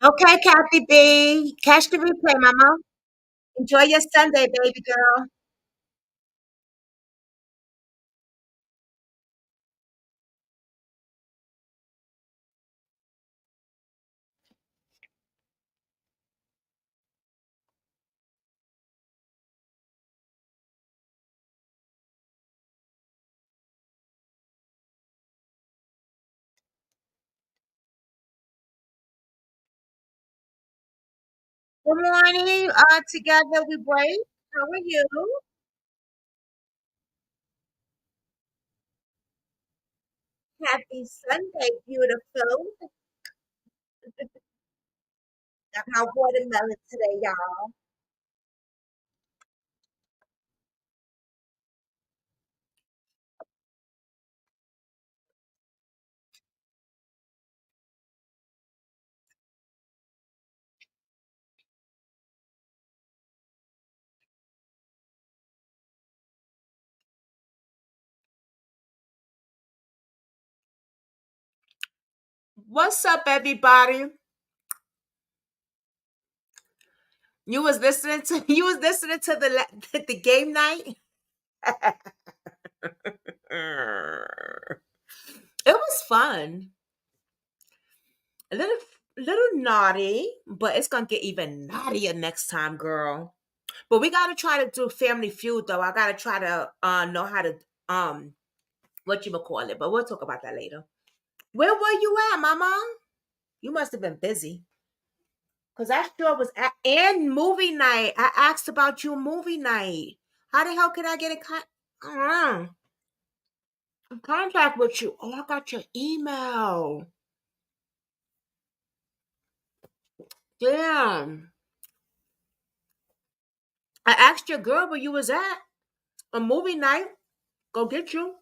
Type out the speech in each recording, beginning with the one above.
Okay, Kathy B. Catch the replay, Mama. Enjoy your Sunday, baby girl. Good morning. Together we break. How are you? Happy Sunday, beautiful. Got my watermelon today, y'all. What's up, everybody? You was listening to the game night. It was fun. A little naughty, but it's gonna get even naughtier next time, girl. But we gotta try to do Family Feud though. I gotta try to know how to what you call it, but we'll talk about that later. Where were you at, Mama? You must have been busy. Cause I sure was at and movie night. I asked about your movie night. How the hell could I get in contact with you? Oh, I got your email. Damn. I asked your girl where you was at. A movie night. Go get you.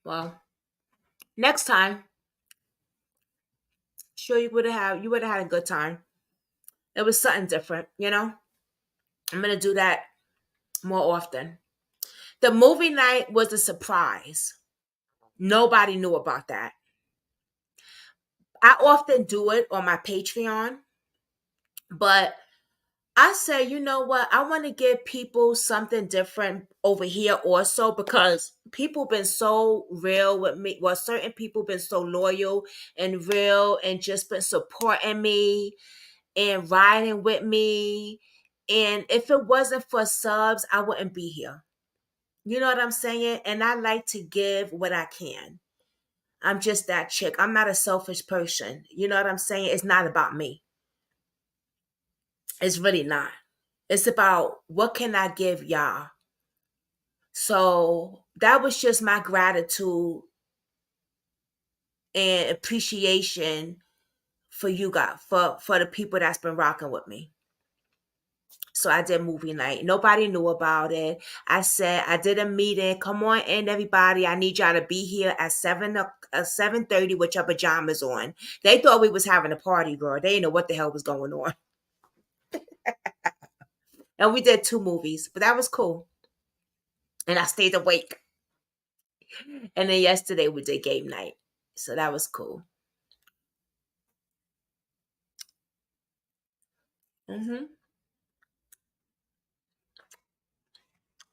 Well, next time, sure you would have had a good time. It was something different. I'm gonna do that more often. The movie night was a surprise. Nobody knew about that. I often do it on my Patreon, but I say, you know what? I want to give people something different over here also because people been so real with me. Well, certain people been so loyal and real and just been supporting me and riding with me. And if it wasn't for subs, I wouldn't be here. You know what I'm saying? And I like to give what I can. I'm just that chick. I'm not a selfish person. You know what I'm saying? It's not about me. It's really not. It's about what can I give y'all. So that was just my gratitude and appreciation for you guys, for the people that's been rocking with me. So I did movie night. Nobody knew about it. I said I did a meeting. Come on in, everybody. I need y'all to be here at 7:30 with your pajamas on. They thought we was having a party, girl. They didn't know what the hell was going on. And we did two movies, but that was cool. And I stayed awake. And then yesterday we did game night. So that was cool. hmm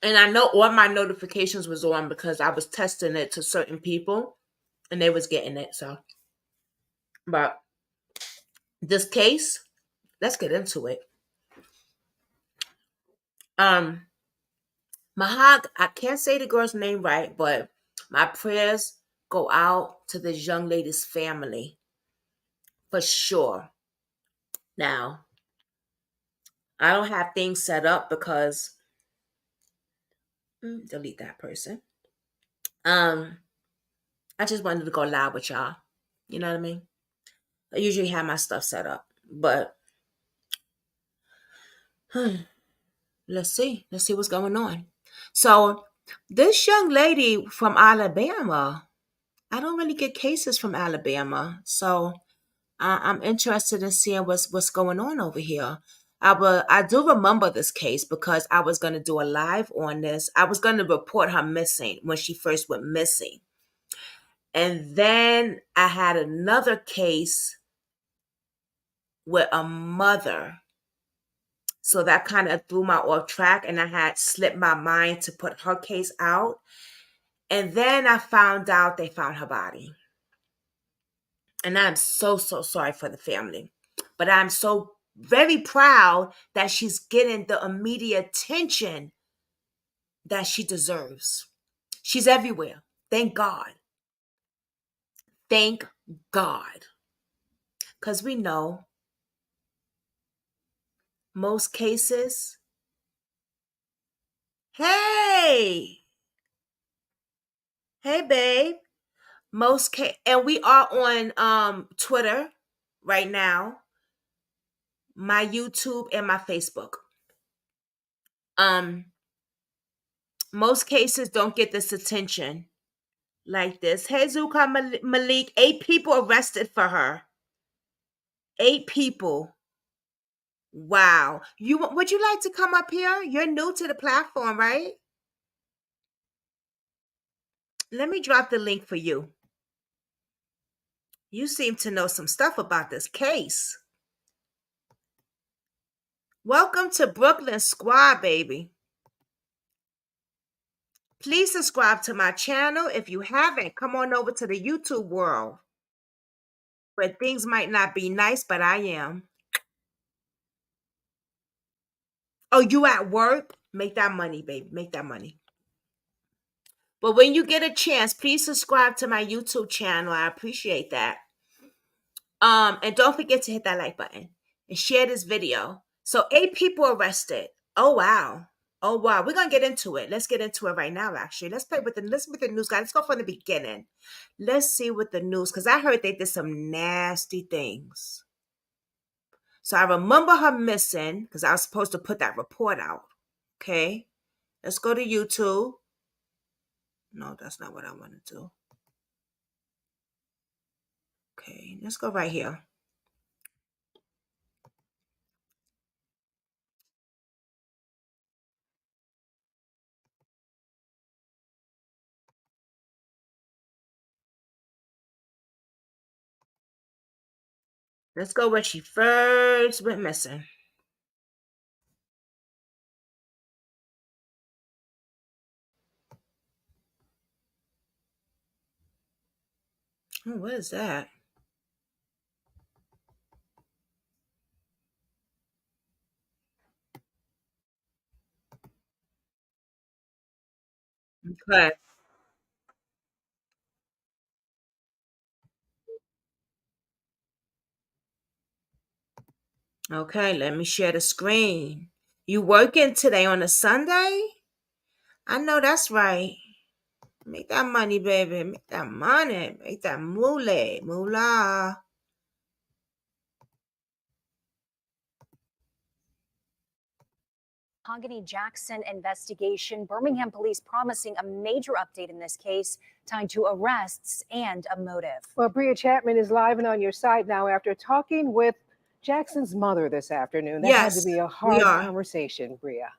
And I know all my notifications was on because I was testing it to certain people and they was getting it. So, but this case, let's get into it. Um, Mahag, I can't say the girl's name right, but my prayers go out to this young lady's family for sure. Now, I don't have things set up because delete that person. Um, I just wanted to go live with y'all. You know what I mean? I usually have my stuff set up, but let's see. Let's see what's going on. So, this young lady from Alabama, I don't really get cases from Alabama, so I'm interested in seeing what's going on over here. I do remember this case because I was going to do a live on this. I was going to report her missing when she first went missing, And then I had another case with a mother. So that kind of threw my off track, and I had slipped my mind to put her case out. And then I found out they found her body. And I'm so, so sorry for the family. But I'm so very proud that she's getting the immediate attention that she deserves. She's everywhere. Thank God. Thank God. Because we know most cases. Hey, hey, babe. And we are on Twitter right now, my YouTube and my Facebook. Um, most cases don't get this attention like this. Hey, Zuka Malik, 8 people arrested for her. 8 people. Wow. Would you like to come up here? You're new to the platform, right? Let me drop the link for you. You seem to know some stuff about this case. Welcome to Brooklyn Squad, baby. Please subscribe to my channel. If you haven't, come on over to the YouTube world where things might not be nice, but I am. Oh, you at work? Make that money, baby. Make that money. But when you get a chance, please subscribe to my YouTube channel. I appreciate that. And don't forget to hit that like button and share this video. So 8 people arrested. Oh wow. Oh wow. We're gonna get into it. Let's get into it right now, actually. Let's with the news, guys. Let's go from the beginning. Let's see what the news, because I heard they did some nasty things. So I remember her missing because I was supposed to put that report out. Okay. Let's go to YouTube. No, that's not what I want to do. Okay, let's go right here. Let's go where she first went missing. Oh, what is that? Okay. Okay, let me share the screen. You working today on a Sunday? I know that's right. Make that money, baby. Make that money. Make that moolah. Mahogany Jackson investigation. Birmingham police promising a major update in this case tied to arrests and a motive. Well, Bria Chapman is live and on your side now after talking with Jackson's mother this afternoon. That had to be a hard conversation, Bria.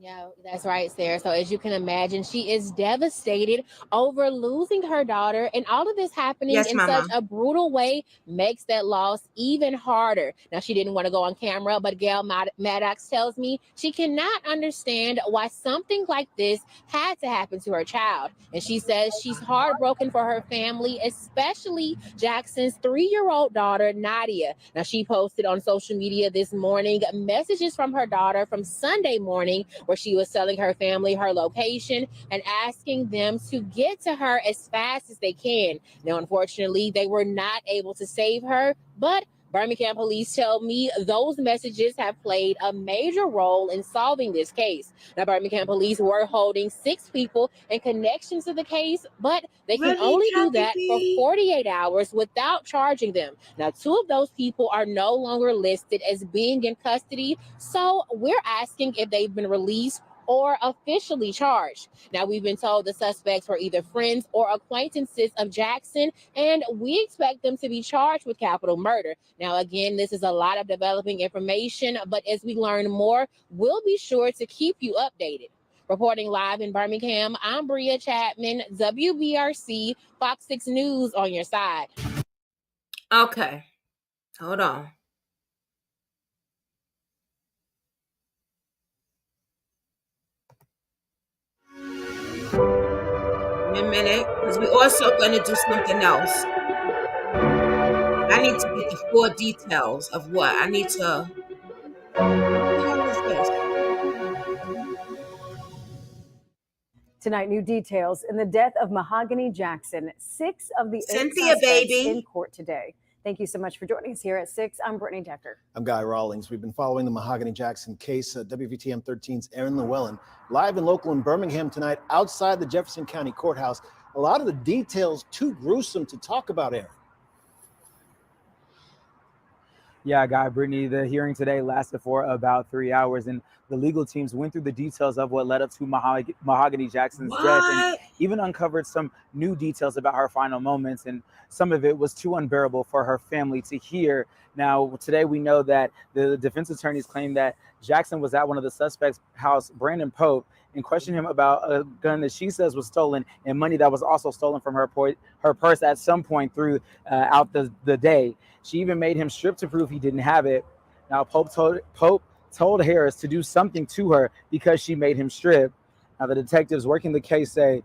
Yeah, that's right, Sarah. So as you can imagine, she is devastated over losing her daughter, and all of this happening in such a brutal way makes that loss even harder. Now, she didn't want to go on camera, but Gail Maddox tells me she cannot understand why something like this had to happen to her child. And she says she's heartbroken for her family, especially Jackson's 3-year-old daughter, Nadia. Now, she posted on social media this morning messages from her daughter from Sunday morning where she was telling her family her location and asking them to get to her as fast as they can. Now, unfortunately, they were not able to save her, but Birmingham police tell me those messages have played a major role in solving this case. Now, Birmingham police were holding 6 people in connection to the case, but they can only do that for 48 hours without charging them. Now, 2 of those people are no longer listed as being in custody, so we're asking if they've been released or officially charged. Now, we've been told the suspects were either friends or acquaintances of Jackson, and we expect them to be charged with capital murder. Now, again, this is a lot of developing information, but as we learn more, we'll be sure to keep you updated. Reporting live in Birmingham, I'm Bria Chapman, WBRC, Fox 6 News on your side. Okay, hold on. In a minute, because we're also going to do something else. I need to get the full details of what I need to. What the hell is this? Tonight, new details in the death of Mahogany Jackson. 6 of the 8 Cynthia, suspects baby. in court today. Thank you so much for joining us here at 6. I'm Brittany Decker. I'm Guy Rawlings. We've been following the Mahogany Jackson case. WVTM 13's Aaron Llewellyn, live and local in Birmingham tonight, outside the Jefferson County Courthouse. A lot of the details too gruesome to talk about, Aaron. Yeah, Guy, Brittany, the hearing today lasted for about 3 hours, and the legal teams went through the details of what led up to Mahogany Jackson's death, and even uncovered some new details about her final moments, and some of it was too unbearable for her family to hear. Now, today we know that the defense attorneys claim that Jackson was at one of the suspects' house, Brandon Pope, and questioned him about a gun that she says was stolen and money that was also stolen from her purse at some point throughout the day. She even made him strip to prove he didn't have it. Now, Pope told Harris to do something to her because she made him strip. Now, the detectives working the case say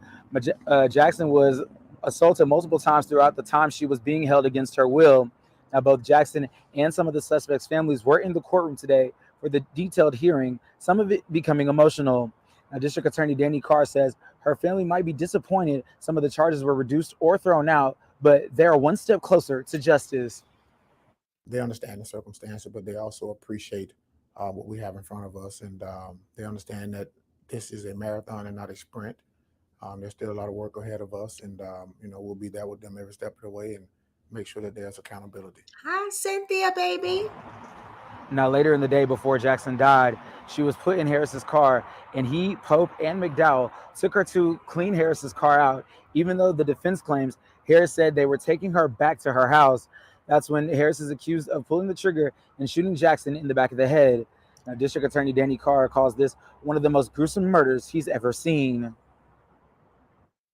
Jackson was assaulted multiple times throughout the time she was being held against her will. Now, both Jackson and some of the suspects' families were in the courtroom today for the detailed hearing, some of it becoming emotional. Now, District Attorney Danny Carr says her family might be disappointed some of the charges were reduced or thrown out, but they're one step closer to justice. They understand the circumstances, but they also appreciate what we have in front of us, and they understand that this is a marathon and not a sprint. There's still a lot of work ahead of us, and we'll be there with them every step of the way and make sure that there's accountability. Hi, Cynthia, baby. Now, later in the day before Jackson died, she was put in Harris's car, and he, Pope, and McDowell took her to clean Harris's car out. Even though the defense claims Harris said they were taking her back to her house, that's when Harris is accused of pulling the trigger and shooting Jackson in the back of the head. Now, District Attorney Danny Carr calls this one of the most gruesome murders he's ever seen.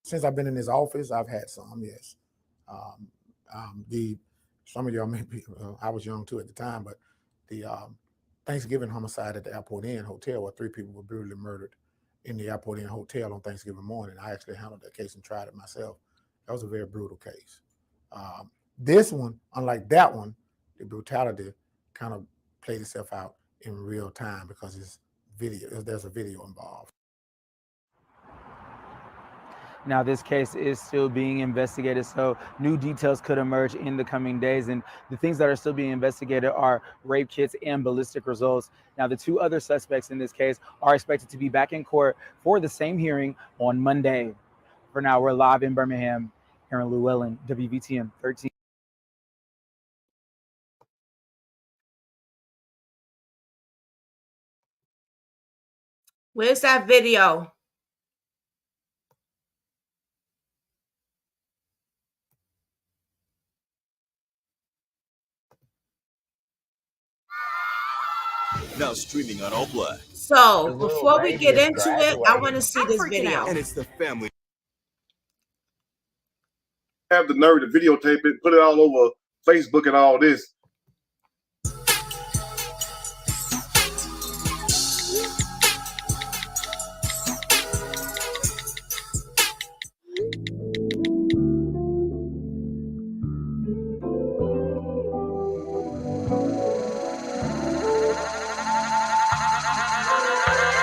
Since I've been in his office, I've had some, yes. Some of y'all maybe, I was young too at the time, but the Thanksgiving homicide at the Airport Inn Hotel, where 3 people were brutally murdered in the Airport Inn Hotel on Thanksgiving morning. I actually handled that case and tried it myself. That was a very brutal case. This one, unlike that one, the brutality kind of played itself out in real time because it's video. There's a video involved. Now, this case is still being investigated, so new details could emerge in the coming days. And the things that are still being investigated are rape kits and ballistic results. Now, the 2 other suspects in this case are expected to be back in court for the same hearing on Monday. For now, we're live in Birmingham. Aaron Llewellyn, WVTM 13. Where's that video? Now streaming on All Black. So before we get into it, I want to see this video. And it's the family. Have the nerve to videotape it, put it all over Facebook and all this.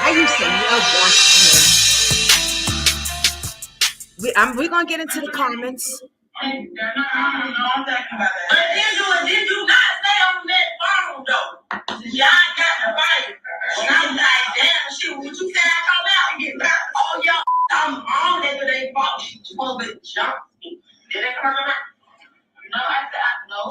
I used to love watching him. We're going to get into the comments. But did you not stay on that phone though? Y'all got the fight. And I'm like, damn, shit, what you said I come out and get back? Oh, y'all, I'm on that, but they fought. She supposed to jump me. Did they come out? No, I said, no.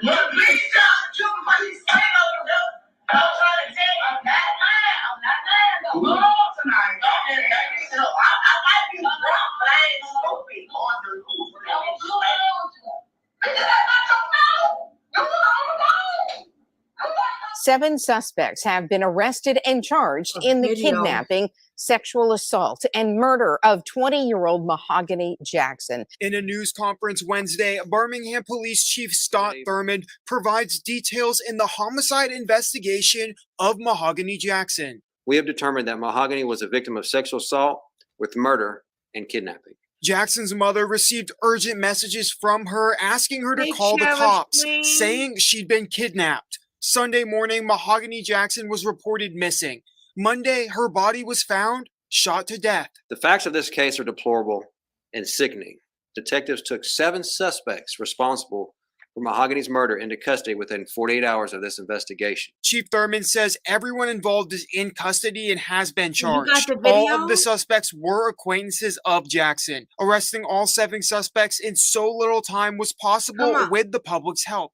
Look, please stop. You can put these things over there. I'm trying to tell you, I'm not lying. I'm not lying. Though. Go on tonight. I might be drunk, but I ain't stupid. On the roof. Because I'm not your phone. You was on the phone. 7 suspects have been arrested and charged in the kidnapping, sexual assault, and murder of 20-year-old Mahogany Jackson. In a news conference Wednesday, Birmingham Police Chief Scott Thurmond provides details in the homicide investigation of Mahogany Jackson. We have determined that Mahogany was a victim of sexual assault with murder and kidnapping. Jackson's mother received urgent messages from her asking her to call the cops, saying she'd been kidnapped. Sunday morning, Mahogany Jackson was reported missing. Monday, her body was found, shot to death. The facts of this case are deplorable and sickening. Detectives took 7 suspects responsible for Mahogany's murder into custody within 48 hours of this investigation. Chief Thurmond says everyone involved is in custody and has been charged. All of the suspects were acquaintances of Jackson. Arresting all 7 suspects in so little time was possible with the public's help.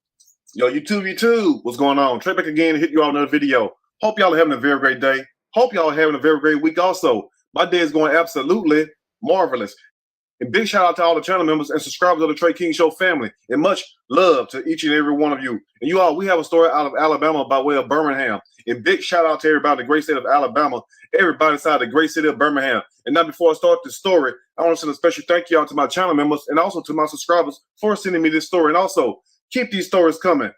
Yo, YouTube, what's going on? Trey back again to hit you all another video. Hope y'all are having a very great day. Hope y'all are having a very great week also. My day is going absolutely marvelous. And big shout out to all the channel members and subscribers of the Trey King Show family. And much love to each and every one of you. And you all, we have a story out of Alabama by way of Birmingham. And big shout out to everybody in the great state of Alabama, everybody inside the great city of Birmingham. And now before I start this story, I want to send a special thank you out to my channel members and also to my subscribers for sending me this story. And also, keep these stories coming.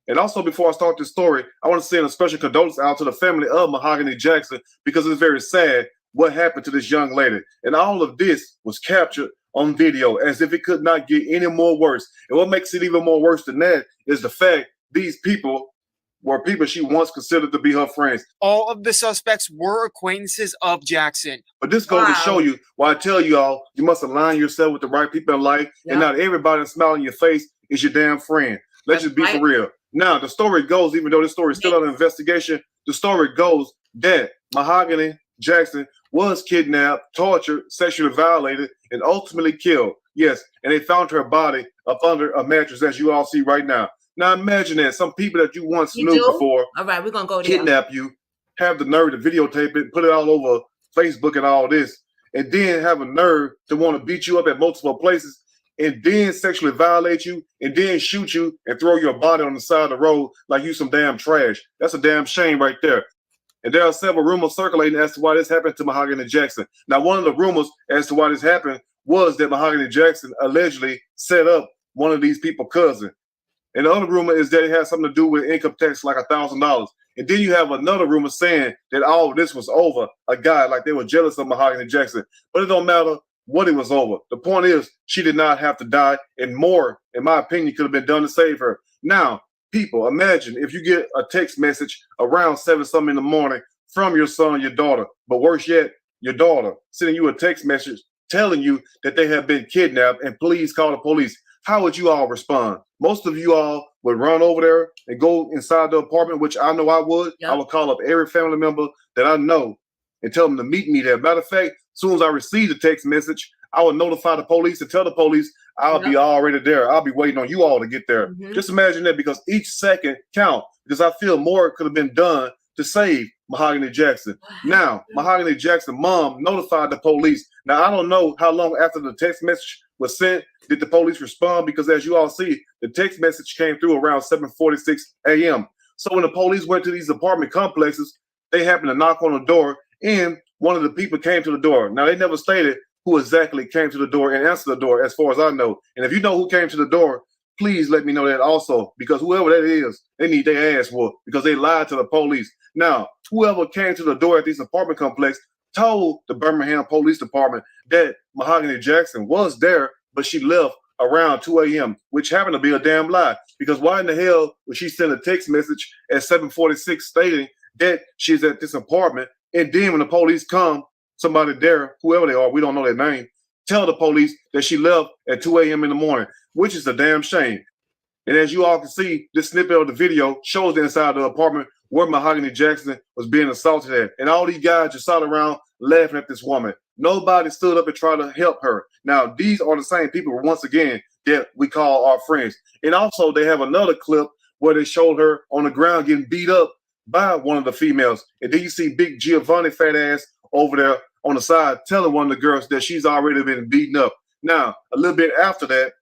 And also, before I start this story, I want to send a special condolence out to the family of Mahogany Jackson because it's very sad what happened to this young lady. And all of this was captured on video as if it could not get any more worse. And what makes it even more worse than that is the fact these people were people she once considered to be her friends. All of the suspects were acquaintances of Jackson. But this goes to show you why I tell you all, you must align yourself with the right people in life. And not everybody that's smiling in your face is your damn friend. Let's just be for real. Now, the story goes, even though this story is still under investigation, the story goes that Mahogany Jackson was kidnapped, tortured, sexually violated, and ultimately killed. Yes, and they found her body up under a mattress, as you all see right now. Now, imagine that some people that you once knew before, all right, we're gonna go kidnap you, have the nerve to videotape it, put it all over Facebook and all this, and then have a nerve to want to beat you up at multiple places, and then sexually violate you, and then shoot you and throw your body on the side of the road like you some damn trash. That's a damn shame right there. And there are several rumors circulating as to why this happened to Mahogany Jackson. Now, one of the rumors as to why this happened was that Mahogany Jackson allegedly set up one of these people's cousin. And the other rumor is that it has something to do with income tax, like $1,000. And then you have another rumor saying that all of this was over a guy, like they were jealous of Mahogany Jackson. But it don't matter what it was over. The point is, she did not have to die, and more, in my opinion, could have been done to save her. Now, people, imagine if you get a text message around 7-something in the morning from your son or your daughter, but worse yet, your daughter sending you a text message telling you that they have been kidnapped and please call the police. How would you all respond? Most of you all would run over there and go inside the apartment, which I know I would. Yep. I would call up every family member that I know and tell them to meet me there. Matter of fact, as soon as I receive the text message, I would notify the police and tell the police I'll be already there. I'll be waiting on you all to get there. Just imagine that, because each second count, because I feel more could have been done to save Mahogany Jackson. Now, Mahogany Jackson mom notified the police. Now, I don't know how long after the text message was sent did the police respond, because as you all see, the text message came through around 7:46 a.m. So when the police went to these apartment complexes, they happened to knock on the door, and one of the people came to the door. Now, they never stated who exactly came to the door and answered the door, as far as I know. And if you know who came to the door, please let me know that also, because whoever that is, they need their ass whooped because they lied to the police. Now, whoever came to the door at this apartment complex told the Birmingham Police Department that Mahogany Jackson was there, but she left around 2 a.m., which happened to be a damn lie. Because why in the hell would she send a text message at 7:46 stating that she's at this apartment, and then when the police come, somebody there, whoever they are, we don't know their name, tell the police that she left at 2 a.m. in the morning, which is a damn shame. And as you all can see, this snippet of the video shows the inside of the apartment where Mahogany Jackson was being assaulted at. And all these guys just sat around laughing at this woman. Nobody stood up and tried to help her. Now, these are the same people, once again, that we call our friends. And also, they have another clip where they showed her on the ground getting beat up by one of the females. And then you see Big Giovanni fat ass over there on the side telling one of the girls that she's already been beaten up. Now, a little bit after that,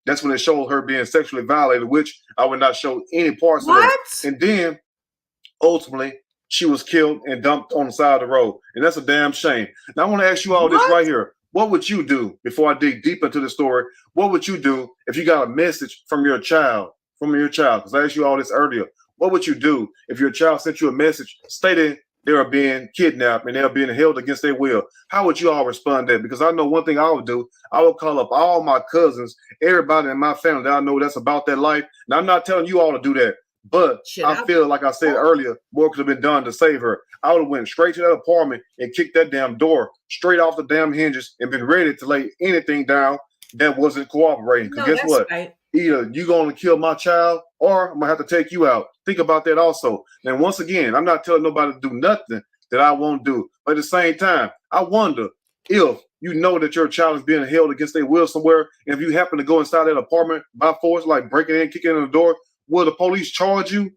that's when they showed her being sexually violated, which I would not show any parts of that. And then ultimately she was killed and dumped on the side of the road. And that's a damn shame. Now I want to ask you all this right here. What would you do, before I dig deep into the story, what would you do if you got a message from your child? Because I asked you all this earlier. What would you do if your child sent you a message stating they are being kidnapped and they're being held against their will? How would you all respond to that? Because I know one thing I would do. I would call up all my cousins, everybody in my family that I know that's about that life. Now, I'm not telling you all to do that, but I feel like I said earlier, more could have been done to save her. I would have went straight to that apartment and kicked that damn door straight off the damn hinges and been ready to lay anything down that wasn't cooperating. Because guess what? Right. Either you're going to kill my child or I'm going to have to take you out. Think about that also. And once again, I'm not telling nobody to do nothing that I won't do. But at the same time, I wonder if you know that your child is being held against their will somewhere, and if you happen to go inside that apartment by force, like breaking in, kicking in the door, will the police charge you?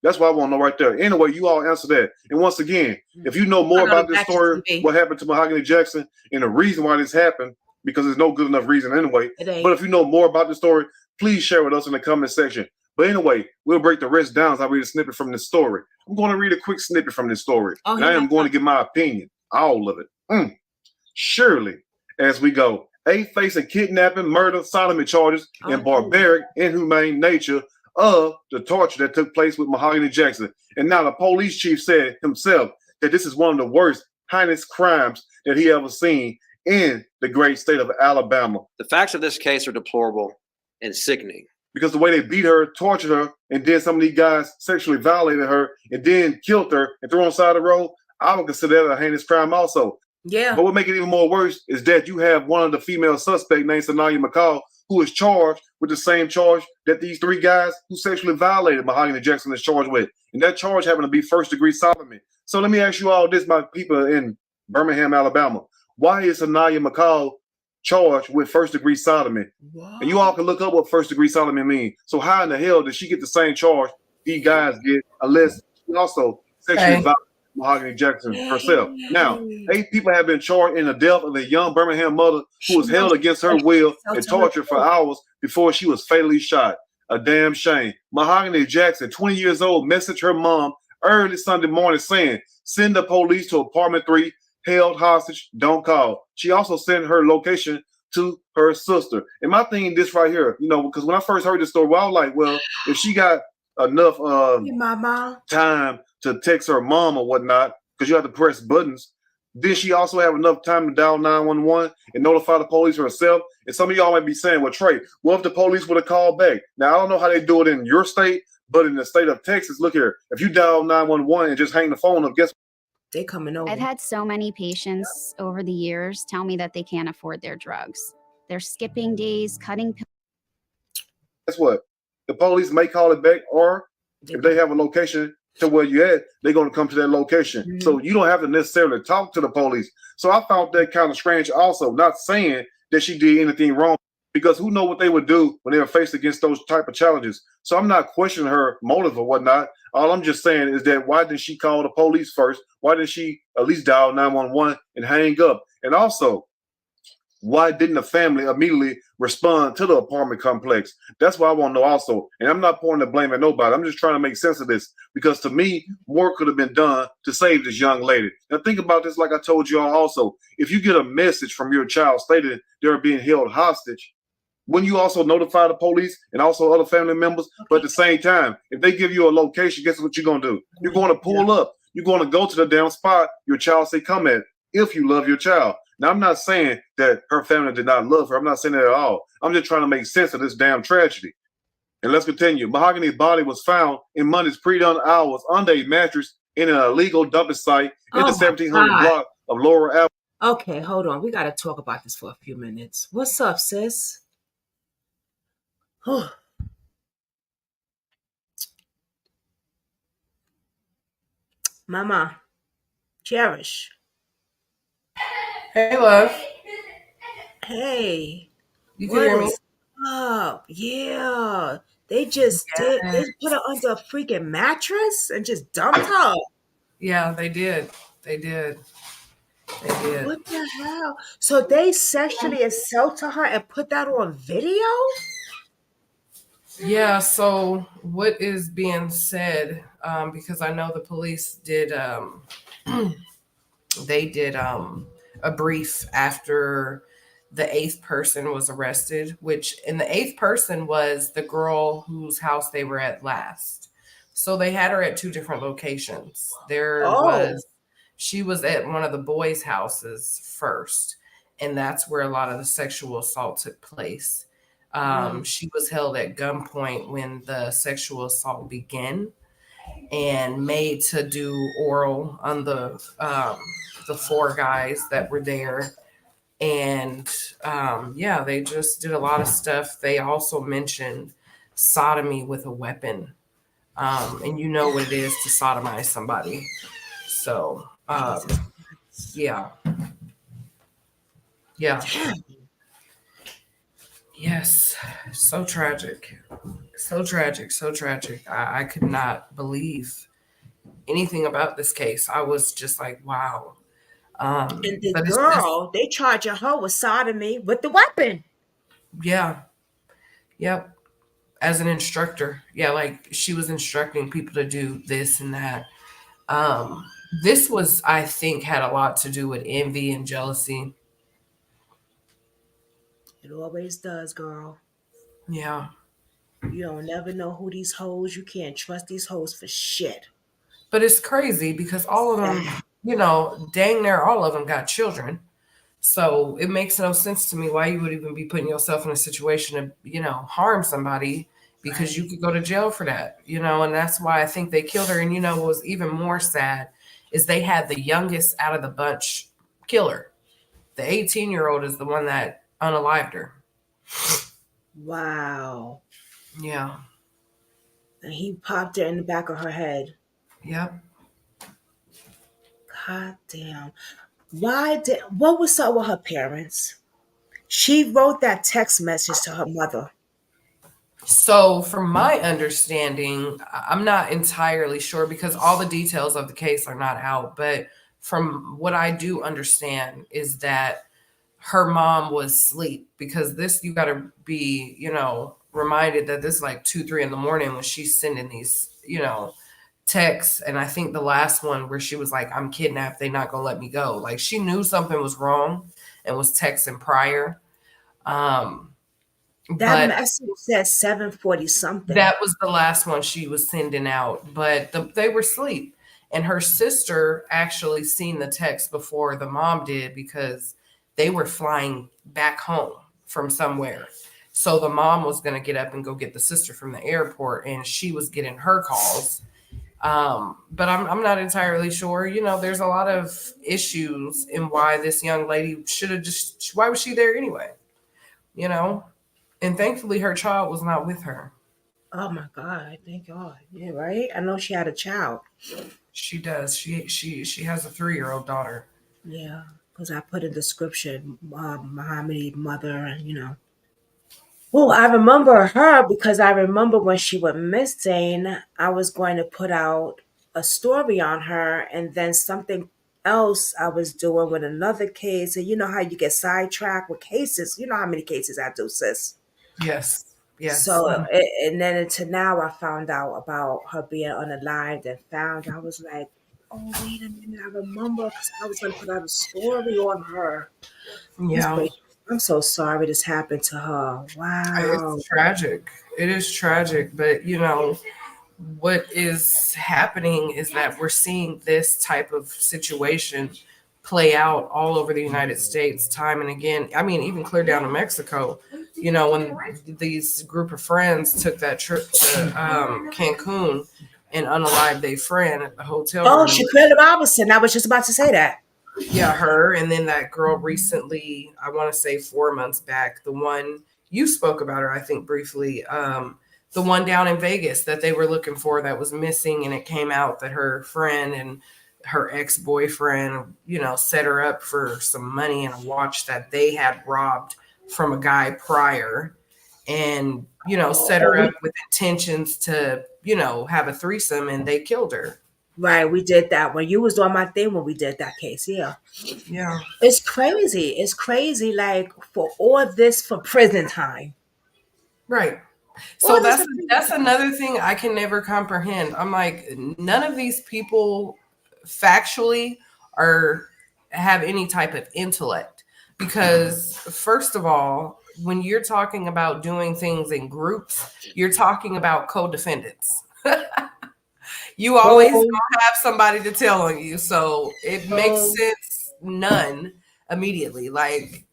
That's what I want to know right there. Anyway, you all answer that. And once again, if you know more about this story, what happened to Mahogany Jackson, and the reason why this happened, because there's no good enough reason anyway. But if you know more about the story, please share with us in the comment section. But anyway, we'll break the rest down as I read a snippet from this story. I'm going to read a quick snippet from this story. And I am going to give my opinion, all of it. Surely, as we go, facing kidnapping, murder, sodomy charges, and barbaric, inhumane nature of the torture that took place with Mahogany Jackson. And now the police chief said himself that this is one of the worst, heinous crimes that he ever seen in the great state of Alabama. The facts of this case are deplorable and sickening. Because the way they beat her, tortured her, and then some of these guys sexually violated her and then killed her and threw her on the side of the road, I would consider that a heinous crime also. Yeah. But what makes it even more worse is that you have one of the female suspects named Sanaya McCall, who is charged with the same charge that these three guys who sexually violated Mahogany Jackson is charged with. And that charge happened to be first-degree sodomy. So let me ask you all this, my people in Birmingham, Alabama. Why is Sanaya McCall charged with first-degree sodomy? Wow. And you all can look up what first-degree sodomy means. So how in the hell did she get the same charge these guys get, unless she also sexually violated Mahogany Jackson herself? Now, 8 people have been charged in the death of a young Birmingham mother who was held against her will and tortured for hours before she was fatally shot. A damn shame. Mahogany Jackson, 20 years old, messaged her mom early Sunday morning saying, "Send the police to apartment 3, held hostage, don't call." She also sent her location to her sister. And my thing, this right here, because when I first heard this story, I was like, well, if she got enough time to text her mom or whatnot, because you have to press buttons, did she also have enough time to dial 911 and notify the police herself? And some of y'all might be saying, well, Trey, what if the police would have called back? Now, I don't know how they do it in your state, but in the state of Texas, look here, if you dial 911 and just hang the phone up, guess what? They coming over. I've had so many patients over the years tell me that they can't afford their drugs. They're skipping days, cutting pills. Guess what? The police may call it back, or if they have a location to where you at, they're going to come to that location. So you don't have to necessarily talk to the police. So I found that kind of strange also, not saying that she did anything wrong, because who know what they would do when they are faced against those type of challenges. So I'm not questioning her motive or whatnot. All I'm just saying is that why did she call the police first? Why didn't she at least dial 911 and hang up? And also, why didn't the family immediately respond to the apartment complex? That's what I want to know also. And I'm not pointing the blame at nobody. I'm just trying to make sense of this, because to me, more could have been done to save this young lady. Now think about this, like I told you all also. If you get a message from your child stating they're being held hostage, wouldn't you also notify the police and also other family members? But at the same time, if they give you a location, guess what you're going to do? You're going to pull up. You're going to go to the damn spot your child say come at, if you love your child. Now, I'm not saying that her family did not love her. I'm not saying that at all. I'm just trying to make sense of this damn tragedy. And let's continue. Mahogany's body was found in Monday's pre-dawn hours under a mattress in an illegal dumping site in the 1700 block of Lower Avenue. Okay, hold on. We got to talk about this for a few minutes. What's up, sis? Mama, Cherish. Hey, love. Hey. You can hear me? What's up? Yeah. They just did. They put her under a freaking mattress and just dumped her. Yeah, they did. They did. They did. What the hell? So they sexually assaulted her and put that on video? Yeah, so what is being said, because I know the police did they did a brief after the eighth person was arrested, and the eighth person was the girl whose house they were at last. So they had her at two different locations. She was at one of the boys' houses first, and that's where a lot of the sexual assault took place. She was held at gunpoint when the sexual assault began and made to do oral on the four guys that were there. And yeah, they just did a lot of stuff. They also mentioned sodomy with a weapon. And you know what it is to sodomize somebody. So yeah. Yeah. Yes. So tragic. So tragic. So tragic. I could not believe anything about this case. I was just like, wow. And the girl, they charging her with sodomy with the weapon. Yeah. Yep. As an instructor. Yeah, like she was instructing people to do this and that. This was, I think, had a lot to do with envy and jealousy. It always does, girl. Yeah. You don't never know who these hoes. You can't trust these hoes for shit. But it's crazy because all of them, dang near all of them got children. So it makes no sense to me why you would even be putting yourself in a situation to, harm somebody, because you could go to jail for that, and that's why I think they killed her. And, what was even more sad is they had the youngest out of the bunch kill her. The 18-year-old is the one that unalived her. Wow. Yeah. And he popped her in the back of her head. Yep. God damn. What was up with her parents? She wrote that text message to her mother. So from my understanding, I'm not entirely sure because all the details of the case are not out, but from what I do understand is that her mom was asleep, because this, you got to be, reminded that this is like 2-3 in the morning when she's sending these, texts. And I think the last one where she was like, I'm kidnapped, they not gonna let me go. Like she knew something was wrong and was texting prior. That message said 7:40 something. That was the last one she was sending out, but they were asleep. And her sister actually seen the text before the mom did, because they were flying back home from somewhere. So the mom was going to get up and go get the sister from the airport, and she was getting her calls. But I'm not entirely sure. There's a lot of issues in why this young lady why was she there anyway? And thankfully her child was not with her. Oh my God, thank God. Yeah, right? I know she had a child. She does. She has a 3-year-old daughter. Yeah, because I put a description, Muhammadi mother, and Well, I remember her because I remember when she went missing, I was going to put out a story on her, and then something else I was doing with another case. And you know how you get sidetracked with cases? You know how many cases I do, sis? Yes. Yes. So, and then until now, I found out about her being unalived and found. I was like, oh, wait a minute. I remember because I was going to put out a story on her. Yeah. I'm so sorry this happened to her. Wow. It's tragic. It is tragic. But, what is happening is that we're seeing this type of situation play out all over the United States time and again. I mean, even clear down to Mexico, when these group of friends took that trip to Cancun and unalived their friend at the hotel. Oh, Shaquilla Robinson. I was just about to say that. Yeah, her. And then that girl recently, I want to say 4 months back, the one you spoke about her, I think briefly, the one down in Vegas that they were looking for that was missing. And it came out that her friend and her ex-boyfriend, set her up for some money and a watch that they had robbed from a guy prior, and, set her up with intentions to, have a threesome, and they killed her. Right, we did that when you was doing my thing when we did that case. Yeah. It's crazy. It's crazy, like for all this for prison time. Right. So that's another thing I can never comprehend. I'm like, none of these people factually have any type of intellect, because first of all, when you're talking about doing things in groups, you're talking about co-defendants. You always gonna have somebody to tell on you, so it makes sense none immediately. Like,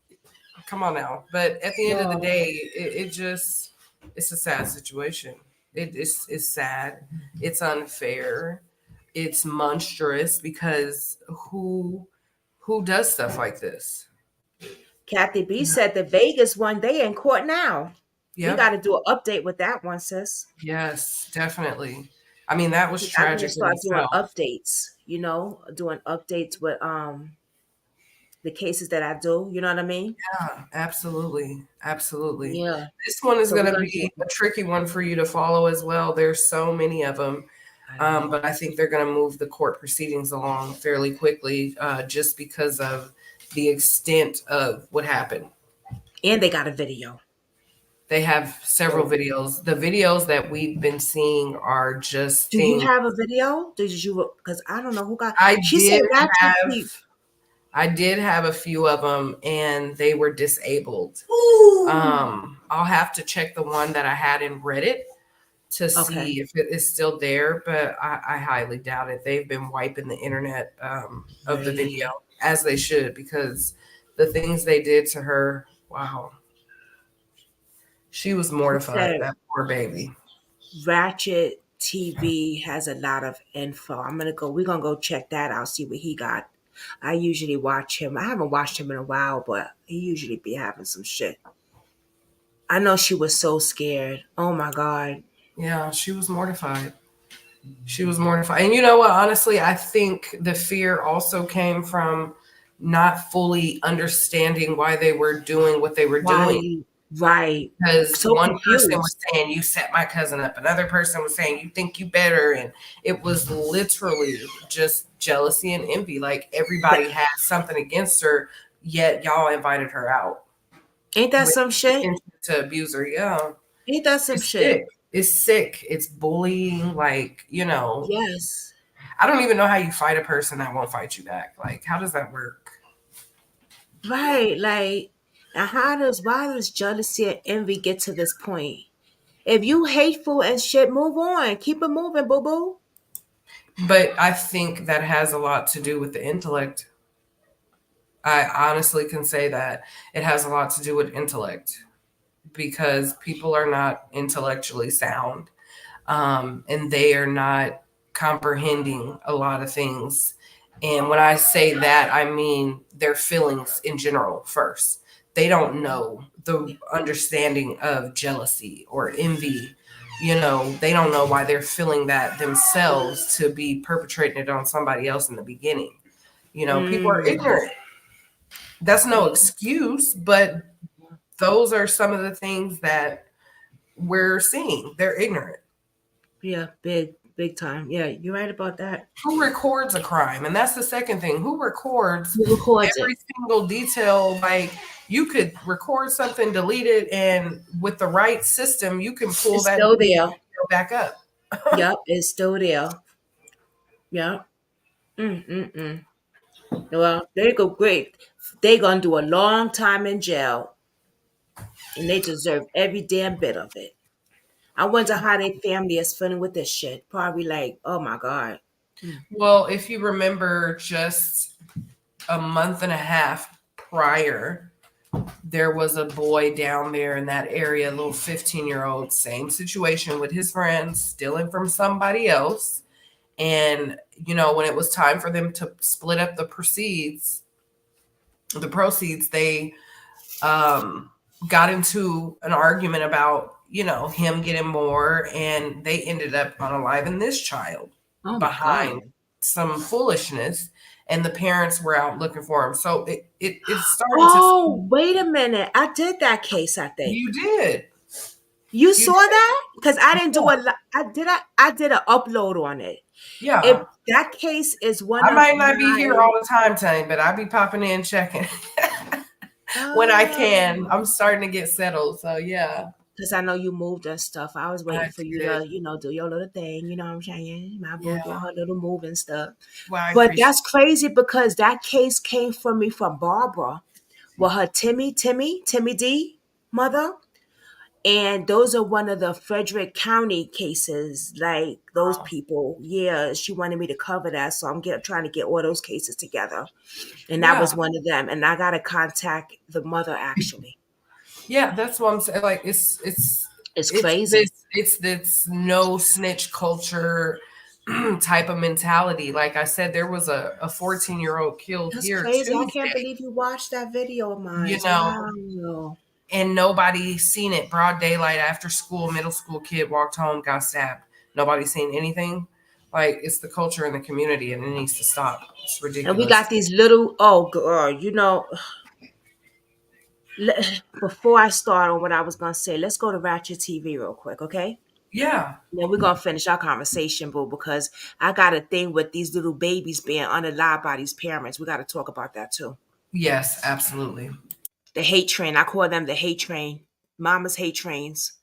come on now. But at the end of the day, it's a sad situation. It's sad. It's unfair. It's monstrous, because who does stuff like this? Kathy B said the Vegas one, they in court now. Yeah. You got to do an update with that one, sis. Yes, definitely. I mean, that was tragic. Start doing updates, doing updates with the cases that I do. You know what I mean? Yeah, absolutely. Absolutely. Yeah. This one is going to be a tricky one for you to follow as well. There's so many of them. But I think they're going to move the court proceedings along fairly quickly, just because of the extent of what happened. And they got a video. They have several videos. The videos that we've been seeing are just. Do you have a video? Did you? Because I don't know who got. I did have a few of them, and they were disabled. I'll have to check the one that I had in Reddit to see if it is still there, but I highly doubt it. They've been wiping the internet of the video, as they should, because the things they did to her, wow. She was mortified, that poor baby. Ratchet TV has a lot of info. We're gonna go check that out, see what he got. I usually watch him. I haven't watched him in a while, but he usually be having some shit. I know she was so scared. Oh my God. Yeah, she was mortified. She was mortified. And you know what? Honestly, I think the fear also came from not fully understanding why they were doing what they were doing. Right. Because one person was saying, you set my cousin up. Another person was saying, you think you better. And it was literally just jealousy and envy. Like, everybody had something against her, yet y'all invited her out. Ain't that some shit? To abuse her, yeah. Ain't that some shit? Sick. It's sick. It's bullying, like, Yes. I don't even know how you fight a person that won't fight you back. Like, how does that work? Right. Like, and why does jealousy and envy get to this point? If you hateful and shit, move on. Keep it moving, boo-boo. But I think that has a lot to do with the intellect. I honestly can say that it has a lot to do with intellect, because people are not intellectually sound, and they are not comprehending a lot of things. And when I say that, I mean their feelings in general first. They don't know the understanding of jealousy or envy. They don't know why they're feeling that themselves to be perpetrating it on somebody else in the beginning. People are ignorant. That's no excuse, but those are some of the things that we're seeing. They're ignorant. Yeah, big time. Yeah, you're right about that. Who records a crime? And that's the second thing. Who records every single detail? Like, you could record something, delete it, and with the right system, you can pull that video back up. Yep, it's still there. Yeah. Well, they go great. They're gonna do a long time in jail, and they deserve every damn bit of it. I wonder how their family is feeling with this shit. Probably like, oh my God. Well, if you remember, just a month and a half prior, there was a boy down there in that area, a little 15-year-old, same situation with his friends, stealing from somebody else. And, when it was time for them to split up the proceeds, they got into an argument about, him getting more, and they ended up unaliving this child behind some foolishness, and the parents were out looking for him. So it started wait a minute. I did that case, I think. You did. You saw that? Because I didn't do I did an upload on it. Yeah. If that case is one I might not be here all the time, Tanya, but I'll be popping in checking when I can. I'm starting to get settled. So yeah. Because I know you moved and stuff. I was waiting for you to, do your little thing. You know what I'm saying? My boo doing her little move and stuff. Well, but that's crazy because that case came from me from Barbara with her Timmy D mother. And those are one of the Frederick County cases. Like those people, she wanted me to cover that. So I'm trying to get all those cases together. And that was one of them. And I got to contact the mother actually. Yeah, that's what I'm saying. Like it's crazy. It's this no snitch culture type of mentality. Like I said, there was a 14-year-old killed That's here. Crazy. Tuesday, I can't believe you watched that video of mine. Wow. And nobody seen it. Broad daylight after school, middle school kid walked home, got stabbed. Nobody seen anything. Like it's the culture in the community, and it needs to stop. It's ridiculous. And we got these little before I start on what I was gonna say, let's go to Ratchet TV real quick, okay? Yeah. Then we're gonna finish our conversation, boo, because I got a thing with these little babies being unalive by these parents. We got to talk about that too. Yes, absolutely. The hate train. I call them the hate train. Mama's hate trains.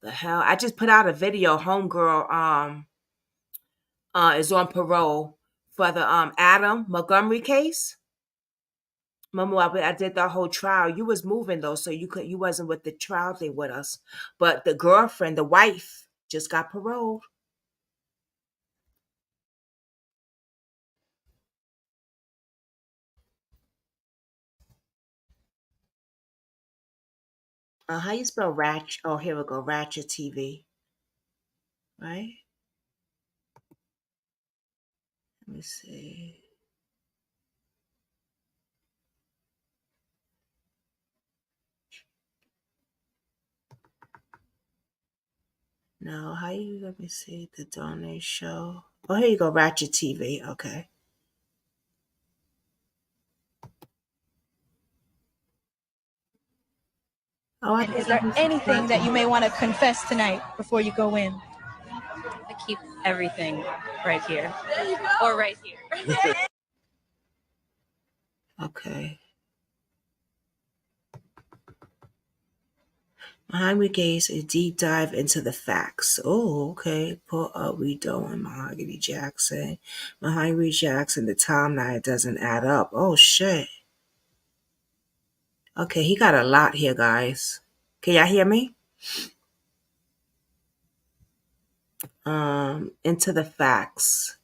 The hell! I just put out a video. Homegirl is on parole for the Adam Montgomery case. Remember, I did the whole trial. You was moving though, so you wasn't with the trial thing with us. But the girlfriend, the wife, just got paroled. How you spell Ratchet? Oh, here we go. Ratchet TV. Right? Let me see. No, let me see the donate show. Oh, here you go, Ratchet TV. Okay. Oh, is there anything that you may want to confess tonight before you go in? I keep everything right here. Or right here. Okay. Behind We Gaze, a deep dive into the facts. Oh, okay. Paul Rito and Mahogany Jackson. Mahogany Jackson, the timeline doesn't add up. Oh, shit. Okay, he got a lot here, guys. Can y'all hear me? Into the facts.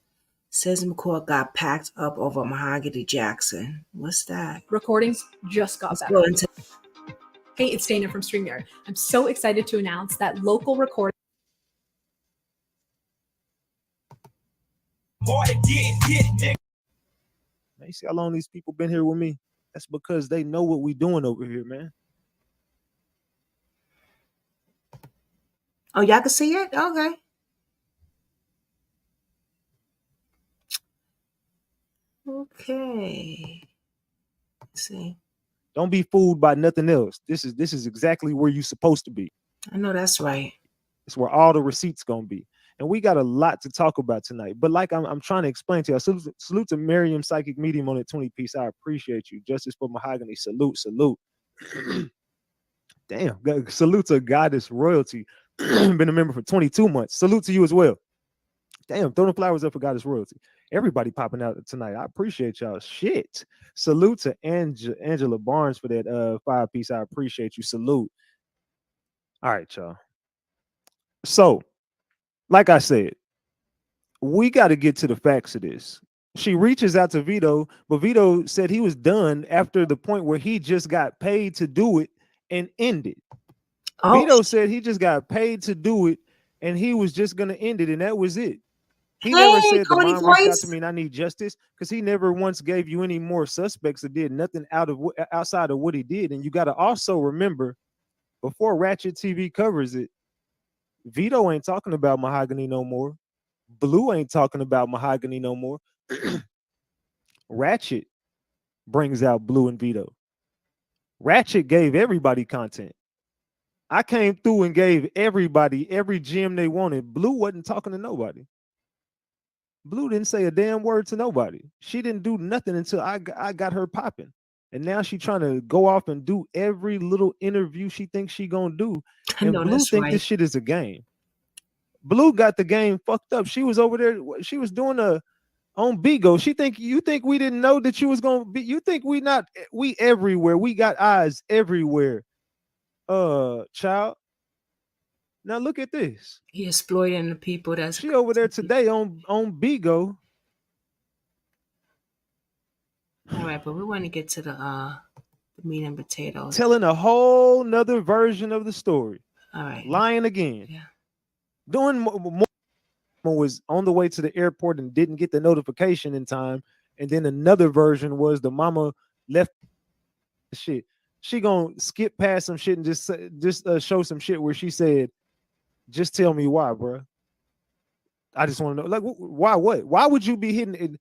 Says McCoy got packed up over Mahogany Jackson. What's that? Recordings just got better. Hey, it's Dana from StreamYard. I'm so excited to announce that local recording. Man, you see how long these people been here with me? That's because they know what we doing over here, man. Oh, y'all can see it? Okay. Okay. Let's see. Don't be fooled by nothing else. This is exactly where you're supposed to be. I know that's right. It's where all the receipts gonna be. And we got a lot to talk about tonight. But like I'm trying to explain to you, salute to Miriam Psychic Medium on that 20 piece. I appreciate you. Justice for Mahogany. Salute. Damn. Salute to Goddess Royalty. Been a member for 22 months. Salute to you as well. Damn, throw the flowers up for Goddess Royalty. Everybody popping out tonight. I appreciate y'all. Shit. Salute to Angela Barnes for that 5-piece. I appreciate you. Salute. All right, y'all. So, like I said, we got to get to the facts of this. She reaches out to Vito, but Vito said he was done after the point where he just got paid to do it and ended. Oh. Vito said he just got paid to do it and he was just going to end it, and that was it. He never said the mom reached out to me and I need justice, because he never once gave you any more suspects or did nothing outside of what he did. And you got to also remember, before Ratchet TV covers it, Vito ain't talking about Mahogany no more. Blue ain't talking about Mahogany no more. Ratchet brings out Blue and Vito. Ratchet gave everybody content. I came through and gave everybody every gem they wanted. Blue wasn't talking to nobody. Blue didn't say a damn word to nobody. She didn't do nothing until I got her popping. And now she trying to go off and do every little interview she thinks she gonna do. I And know Blue that's think right. this shit is a game. Blue got the game fucked up. She was over there. She was doing on Bigo. You think we didn't know that you was gonna be? You think we everywhere? We got eyes everywhere. Child. Now look at this. He exploiting the people. That's She over there today on Bigo. All right, but we want to get to the meat and potatoes. Telling a whole nother version of the story. All right. Lying again. Yeah. Doing more was on the way to the airport and didn't get the notification in time. And then another version was the mama left shit. She gonna skip past some shit and just show some shit where she said, "Just tell me why, bro. I just want to know, like, why? What? Why would you be hitting it?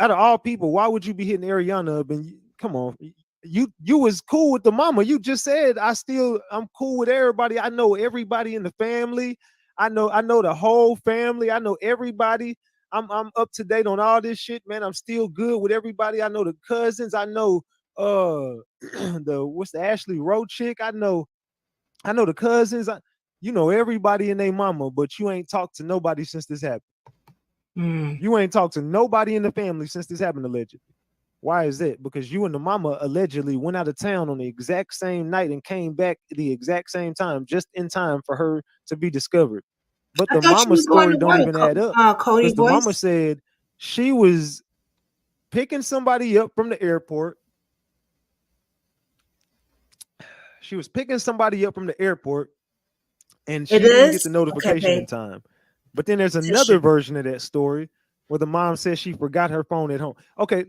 Out of all people, why would you be hitting Ariana up? And come on, you was cool with the mama. You just said I'm cool with everybody. I know everybody in the family. I know the whole family. I know everybody. I'm up to date on all this shit, man. I'm still good with everybody. I know the cousins. I know what's the Ashley Rowe chick. I know the cousins. You know everybody and their mama, but you ain't talked to nobody since this happened. You ain't talked to nobody in the family since this happened, allegedly. Why is that? Because you and the mama allegedly went out of town on the exact same night and came back the exact same time, just in time for her to be discovered. But the mama's story don't even add up. Because the mama said she was picking somebody up from the airport. She was picking somebody up from the airport, and she didn't get the notification in time. But then there's another version of that story where the mom says she forgot her phone at home. Okay,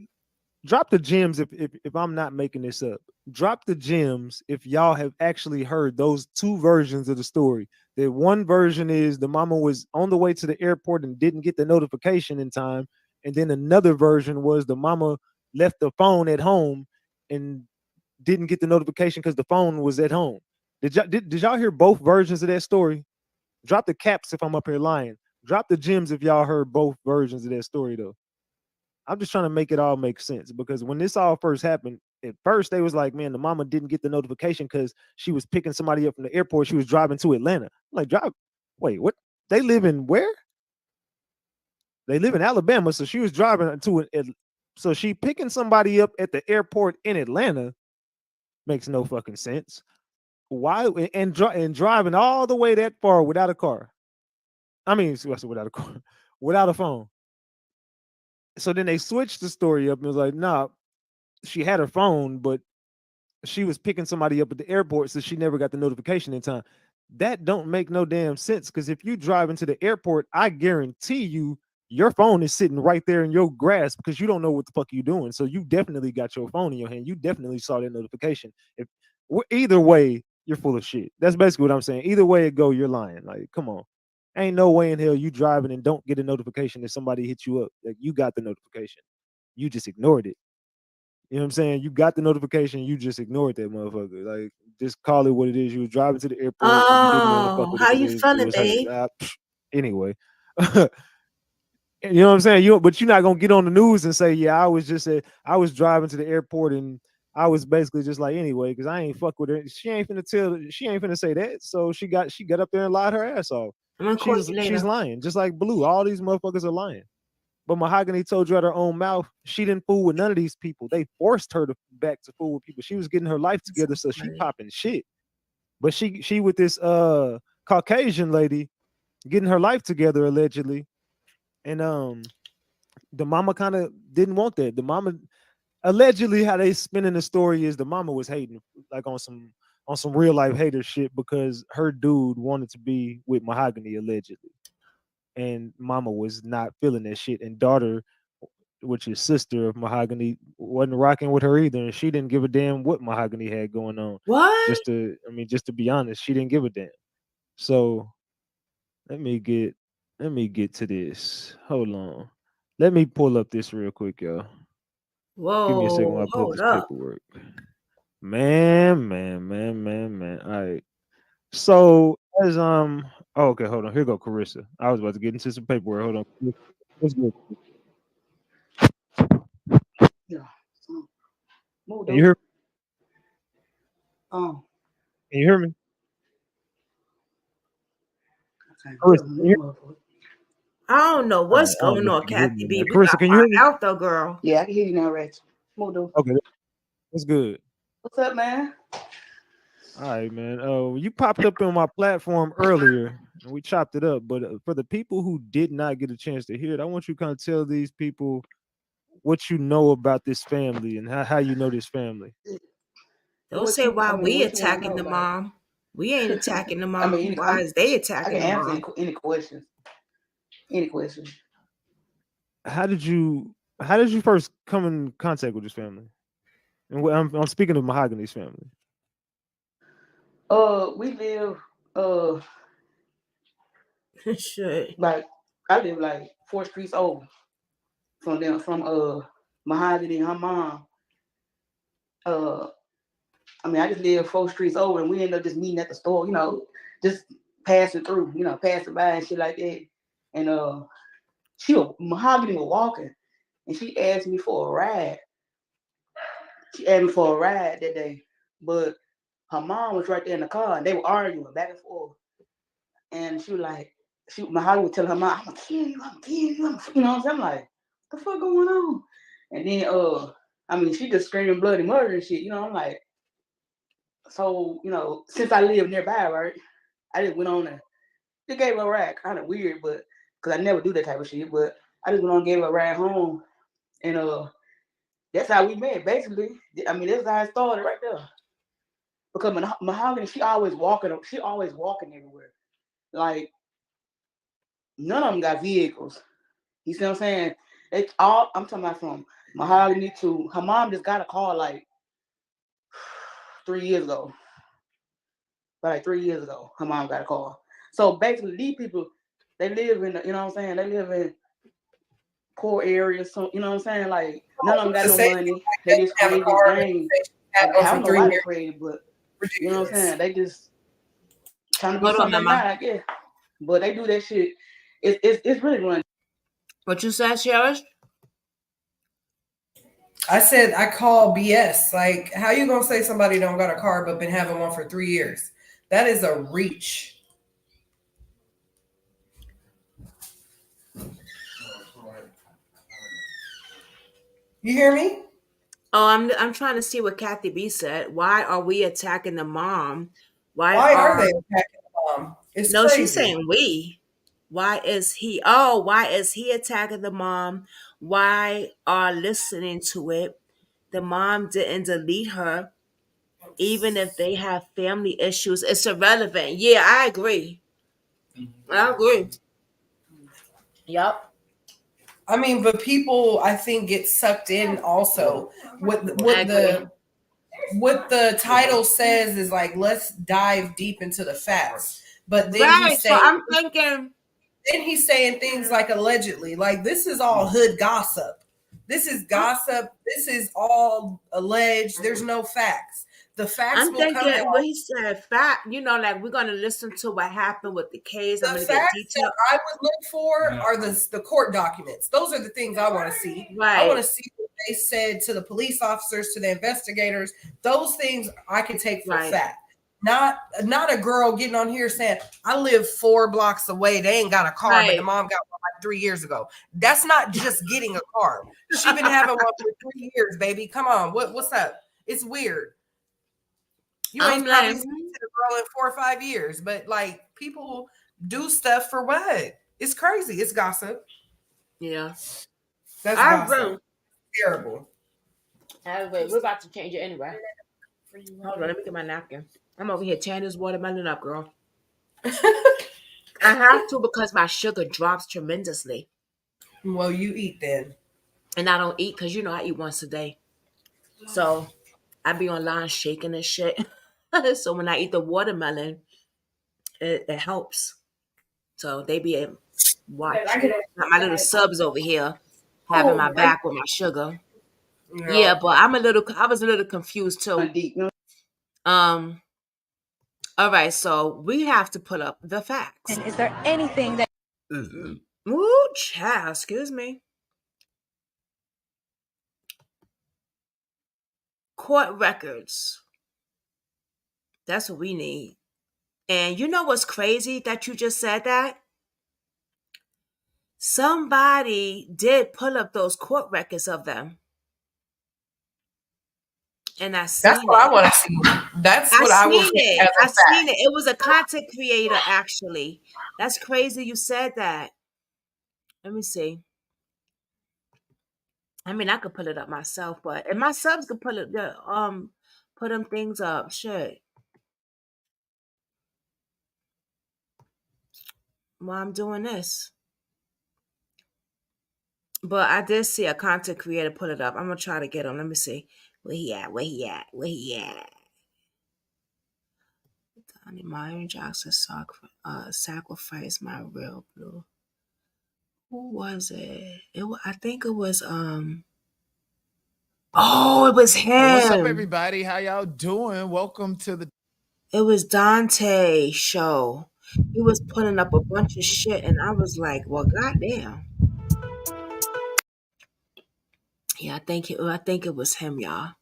drop the gems if I'm not making this up. Drop the gems if y'all have actually heard those two versions of the story. The one version is the mama was on the way to the airport and didn't get the notification in time. And then another version was the mama left the phone at home and didn't get the notification because the phone was at home. Did y'all hear both versions of that story? Drop the caps if I'm up here lying. Drop the gems if y'all heard both versions of that story, though. I'm just trying to make it all make sense, because when this all first happened, at first they was like, man, the mama didn't get the notification because she was picking somebody up from the airport. She was driving to Atlanta. I'm like, wait, what? They live in where? They live in Alabama. So she was driving to so she picking somebody up at the airport in Atlanta. Makes no fucking sense. Why? And driving all the way that far without a car. I mean, without a car, without a phone. So then they switched the story up and was like, nah, she had her phone, but she was picking somebody up at the airport, so she never got the notification in time. That don't make no damn sense, because if you drive into the airport, I guarantee you your phone is sitting right there in your grasp, because you don't know what the fuck you're doing. So you definitely got your phone in your hand. You definitely saw that notification. Either way, you're full of shit. That's basically what I'm saying. Either way it go, you're lying. Like, come on. Ain't no way in hell you driving and don't get a notification that somebody hit you up. Like, you got the notification. You just ignored it. You know what I'm saying? You got the notification. You just ignored that motherfucker. Like, just call it what it is. You was driving to the airport. And you didn't want to fuck with how it. you feeling, babe? Anyway. You know what I'm saying? But you're not going to get on the news and say, yeah, I was driving to the airport and I was basically just like, anyway, because I ain't fuck with her. She ain't finna say that. So she got up there and lied her ass off. She's lying, just like Blue. All these motherfuckers are lying. But Mahogany told you out her own mouth, she didn't fool with none of these people. They forced her back to fool with people. She was getting her life together, so she popping shit. But she with this Caucasian lady getting her life together, allegedly. And the mama kind of didn't want that. The mama, allegedly, how they spinning the story is the mama was hating, like on some real life hater shit, because her dude wanted to be with Mahogany, allegedly. And mama was not feeling that shit. And daughter, which is sister of Mahogany, wasn't rocking with her either. And she didn't give a damn what Mahogany had going on. What? Just to be honest, she didn't give a damn. So let me get to this. Hold on. Let me pull up this real quick, y'all. Whoa. Give me a second while I pull up this paperwork. Man. All right. So as okay, hold on. Here go Carissa. I was about to get into some paperwork. Hold on. Let's go. Move Can you hear? Oh, Can you hear me? okay. Carissa, can you hear? I don't know All right, what's I don't going know if on, you can hear Kathy me B. now. We got Carissa, can you hear me? out though, girl. Yeah, I can hear you now, Rex. Modo. Okay, that's good. What's up, man? All right, man. You popped up on my platform earlier, and we chopped it up. But for the people who did not get a chance to hear it, I want you to kind of tell these people what you know about this family and how you know this family. Don't say why we What you want to attacking know, the like? mom. We ain't attacking the I mom. mean, Why is they I attacking can the answer mom? any questions. Any questions? How did you first come in contact with this family? And I'm speaking of Mahogany's family. We live Shit. like I live like 4 streets over from them, from Mahogany and her mom. I mean, I just live 4 streets over, and we end up just meeting at the store, just passing through, passing by and shit like that. And Mahogany was walking, and she asked me for a ride. She asked me for a ride that day, but her mom was right there in the car, and they were arguing back and forth. And she was like, Mahogany would tell her mom, "I'm gonna kill you, I'm gonna kill you." You know what I'm saying? I'm like, what the fuck going on? And then, I mean, she just screaming bloody murder and shit. I'm like, so, since I live nearby, right, I just went on and just gave her a ride. Kind of weird, but because I never do that type of shit. But I just went on and gave her a ride home, and that's how we met. Basically, I mean, that's how it started right there. Because Mahogany, she always walking everywhere. Like, none of them got vehicles. You see what I'm saying? I'm talking about from Mahogany to her mom just got a car like 3 years ago. Like 3 years ago, her mom got a car. So basically, these people, they live in, you know what I'm saying? They live in poor areas. So, you know what I'm saying? Like, none of them got no money. They just created this game. I don't know why they created, but you know what I'm saying? They just trying to be something not, I guess. But they do that shit. It's really run. What you said, Cherish? I said I call BS. Like, how you gonna say somebody don't got a car but been having one for 3 years? That is a reach. You hear me? Oh, I'm trying to see what Kathy B said. Why are we attacking the mom? Why are they attacking the mom? It's no, crazy. She's saying we. Why is he attacking the mom? Why are listening to it? The mom didn't delete her. Even if they have family issues, it's irrelevant. Yeah, I agree. Yep. I mean, but people, I think, get sucked in also. What the title says is like, let's dive deep into the facts. But then he's saying, so I'm thinking. Then he's saying things like allegedly, like this is all hood gossip. This is gossip. This is all alleged. There's no facts. The facts I'm will thinking come out. what he said, fact, like we're gonna listen to what happened with the case. I'm gonna get Facts that I would look for are the court documents. Those are the things I want to see. Right. I want to see what they said to the police officers, to the investigators. Those things I can take for fact. Not a girl getting on here saying, I live 4 blocks away. They ain't got a car, but the mom got one like 3 years ago. That's not just getting a car. She been having one for 3 years, baby. Come on. What's up? It's weird. You ain't probably seen to the girl in 4 or 5 years, but like people do stuff for what? It's crazy. It's gossip. Yeah. That's gossip. Terrible. Wait, we're about to change it anyway. Hold on, let me get my napkin. I'm over here tearing this watermelon up, girl. I have to because my sugar drops tremendously. Well, you eat then. And I don't eat because I eat once a day. So I be online shaking and shit. So when I eat the watermelon, it helps. So they be watching. My little subs over here having my back with my sugar. Yeah, but I was a little confused too. All right, so we have to put up the facts. And is there anything that Ooh, child, excuse me. court records. That's what we need. And you know what's crazy that you just said that? Somebody did pull up those court records of them. And I seen That's what I want to see. That's what I will see as a I fact. seen it. It was a content creator, actually. That's crazy you said that. Let me see. I mean, I could pull it up myself, but if my subs could pull it, put them things up, shit. While I'm doing this. But I did see a content creator pull it up. I'm gonna try to get him. Let me see. Where he at? Where he at? Where he at? Donnie Myron Jackson sacrificed my real blue. Who was it? I think it was oh, it was him. What's up, everybody? How y'all doing? Welcome to the It was Dante show. He was putting up a bunch of shit, and I was like, well, goddamn. Yeah, I think it was him, y'all.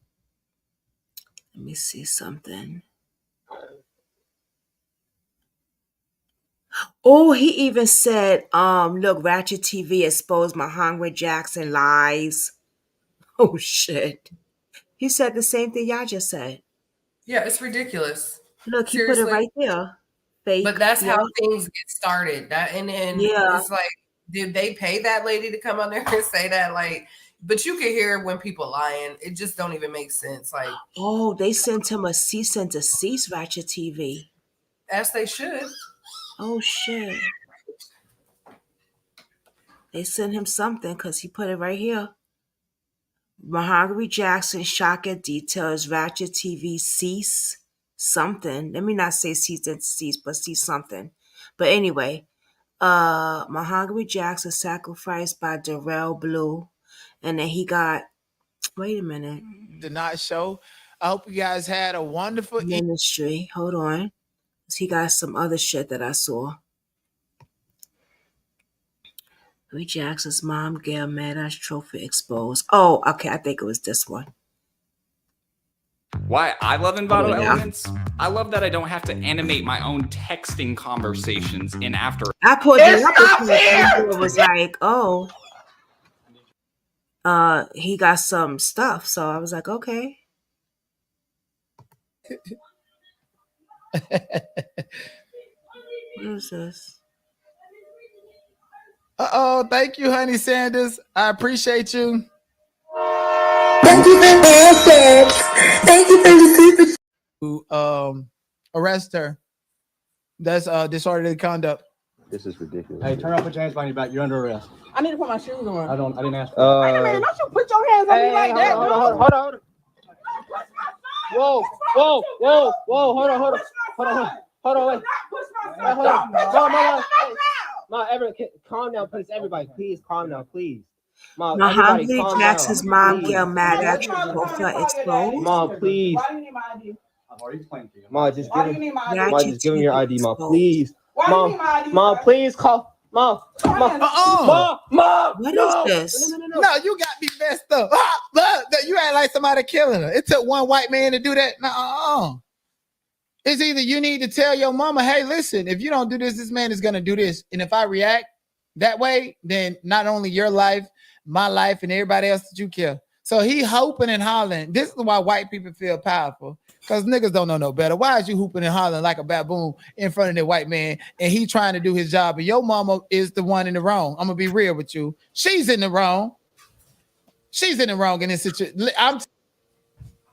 Let me see something. Oh, he even said, look, Ratchet TV exposed Mahogany Jackson lies. Oh shit. He said the same thing y'all just said. Yeah, it's ridiculous. Look, he Seriously. put it right there. Fake. But that's how Yeah. things get started. And Yeah. it's like, did they pay that lady to come on there and say that? Like, but you can hear when people lying. It just don't even make sense. Like, Oh, they sent him a cease and desist, Ratchet TV. as they should. Oh shit. They sent him something because he put it right here. Mahogany Jackson shocking details Ratchet TV cease something. Let me not say cease and desist, but cease something. But anyway, Mahogany Jackson sacrificed by Darrell Blue. And then he got, wait a minute. Did Not Show. I hope you guys had a wonderful Ministry. Hold on. He got some other shit that I saw. Louis Jackson's mom, Gail Maddox trophy exposed. Oh, okay. I think it was this one. Why I love Envato yeah. Elements? I love that I don't have to animate my own texting conversations in After. I pulled it up because it was like, oh, he got some stuff. So I was like, okay. What is this? Uh-oh, thank you, Honey Sanders. I appreciate you. Thank you for the Thank you for the super. To arrest her. That's disorderly conduct. This is ridiculous. Hey, turn off your hands behind your back. You're under arrest. I need to put my shoes on. I didn't ask for Wait a minute, don't you put your hands on me like that. Hold on. Whoa, hold on, wait. Hold on. No, calm down, please. Everybody, please calm down, please. Mahogany Jackson's mom, Gail Maddox profile exposed. Mom, please. Why do you need my ID? I've already explained to you. Mom, just Why do you need my ID? just give me your ID, Mom, please. Why do you need my ID? Mom, please call. Mom. What is this? No, you got me messed up. Look, you act like somebody killing her. It took one white man to do that. No, It's either you need to tell your mama, hey, listen, if you don't do this, this man is going to do this. And if I react that way, then not only your life, my life, and everybody else that you kill. So he hoping and hollering. This is why white people feel powerful, because niggas don't know no better. Why is you hooping and hollering like a baboon in front of the white man and he trying to do his job and your mama is the one in the wrong? I'm going to be real with you. She's in the wrong. She's in the wrong in this situation.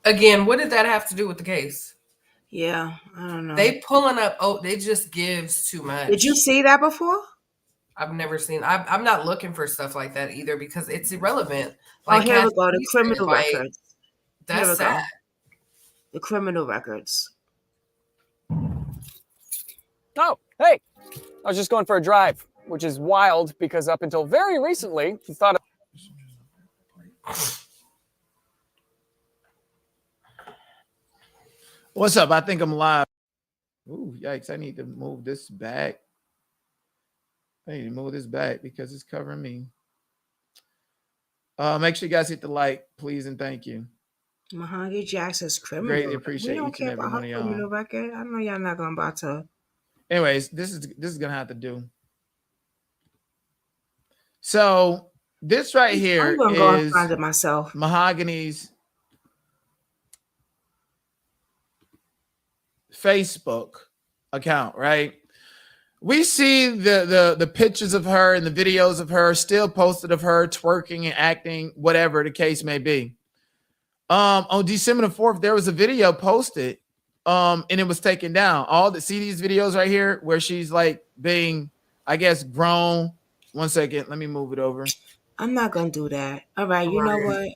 Again, what did that have to do with the case? Yeah, I don't know. They pulling up. Oh, they just gives too much. Did you see that before? I've never seen. I'm not looking for stuff like that either because it's irrelevant. Like, here we go. The criminal records. That's sad. The criminal records. Oh, hey, I was just going for a drive, which is wild because up until very recently, you thought. What's up? I think I'm live. Ooh, yikes. I need to move this back. Because it's covering me. Make sure you guys hit the like, please, and thank you. Mahogany Jackson's criminal. Greatly We appreciate don't each and care every about one her of y'all. criminal record. I know y'all not gonna about to. Anyways, this is gonna have to do. So this right here I'm gonna go and is find it myself. Mahogany's Facebook account, right? We see the pictures of her and the videos of her still posted of her twerking and acting, whatever the case may be. On December the 4th, there was a video posted, and it was taken down. See these videos right here where she's like being, I guess, grown. One second, let me move it over. I'm not gonna do that. All right, you know what?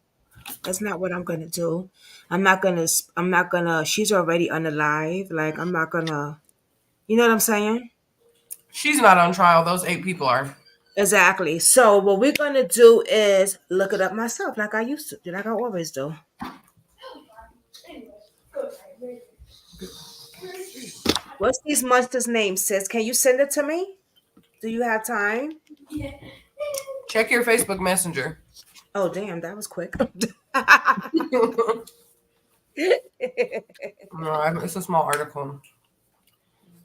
That's not what I'm gonna do. I'm not gonna. She's already unalive. Like I'm not gonna. You know what I'm saying? She's not on trial. Those 8 people are. Exactly. So what we're gonna do is look it up myself, like I used to, like I always do. What's these monsters' names, sis? Can you send it to me? Do you have time? Check your Facebook Messenger. Oh, damn, that was quick. No, it's a small article.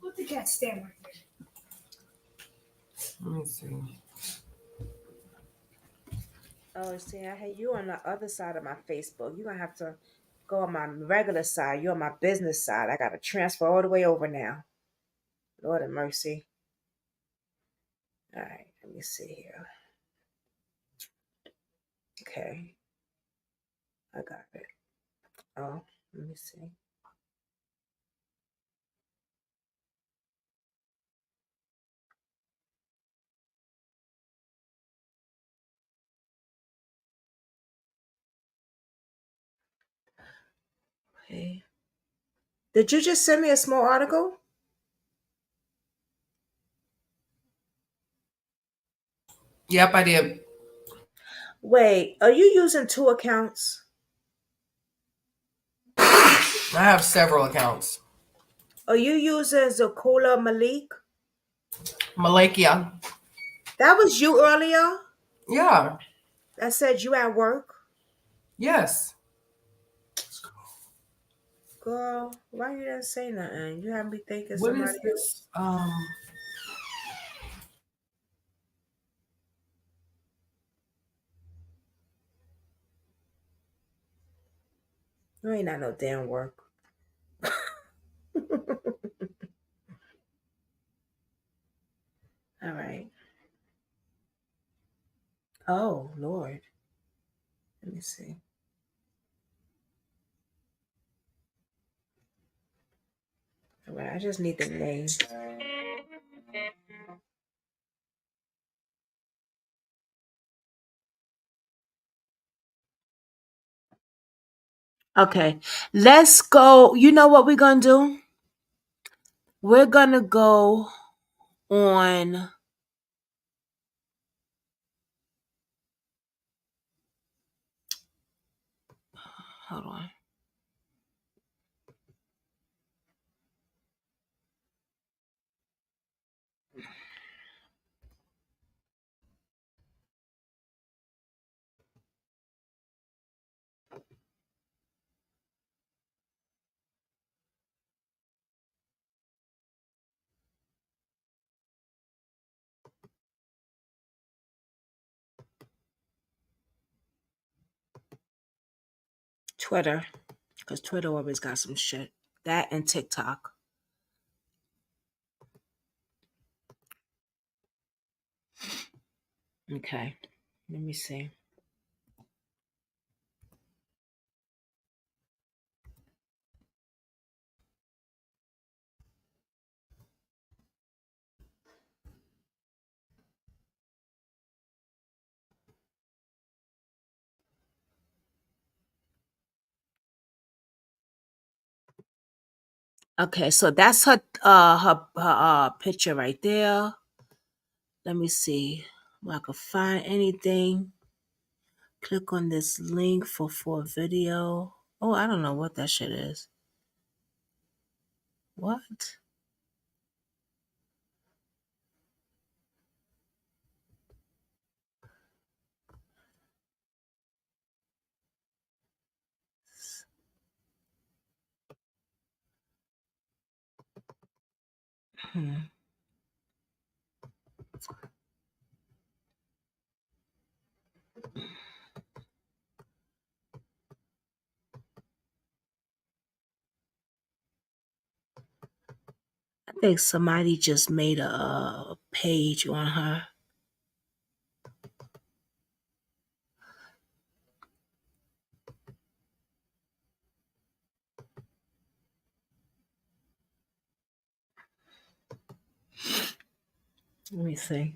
What the cat stand right there? Let me see. Oh, see, I had you on the other side of my Facebook. You're gonna have to go on my regular side. You're on my business side. I gotta transfer all the way over now. Lord have mercy. All right, let me see here. Okay. I got it. Oh, let me see. Okay. Did you just send me a small article? Yep, I did. Wait, are you using 2 accounts? I have several accounts. Are you using Zakola Malik? Malakia. That was you earlier? Yeah. That said you at work? Yes. Girl, why you didn't say nothing? You had me thinking What somebody is this? You ain't at no damn work. All right. Oh, Lord. Let me see. All right, I just need the name. Okay, let's go. You know what we're gonna do? We're gonna go on. Hold on. Twitter, because Twitter always got some shit. That and TikTok. Okay, let me see. Okay, so that's her picture right there. Let me see if I can find anything. Click on this link for a video. Oh, I don't know what that shit is. What? I think somebody just made a page on her. Let me see.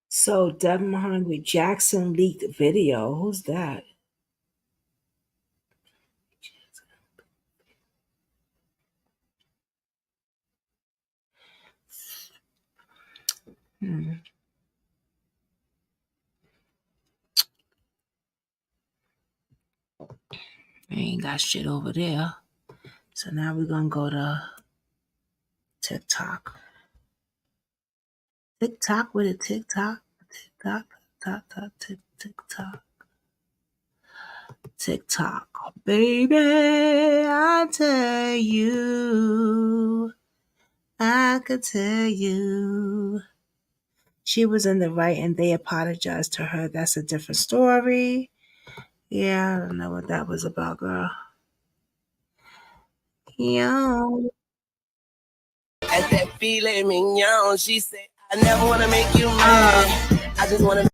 So Devin Mahogany Jackson leaked video. Who's that? I ain't got shit over there. So now we're gonna go to TikTok. TikTok with a TikTok. TikTok. Baby, I tell you. I could tell you. She was in the right and they apologized to her. That's a different story. Yeah, I don't know what that was about, girl. Yo. At that filet mignon, she said, I never wanna make you mad. I just wanna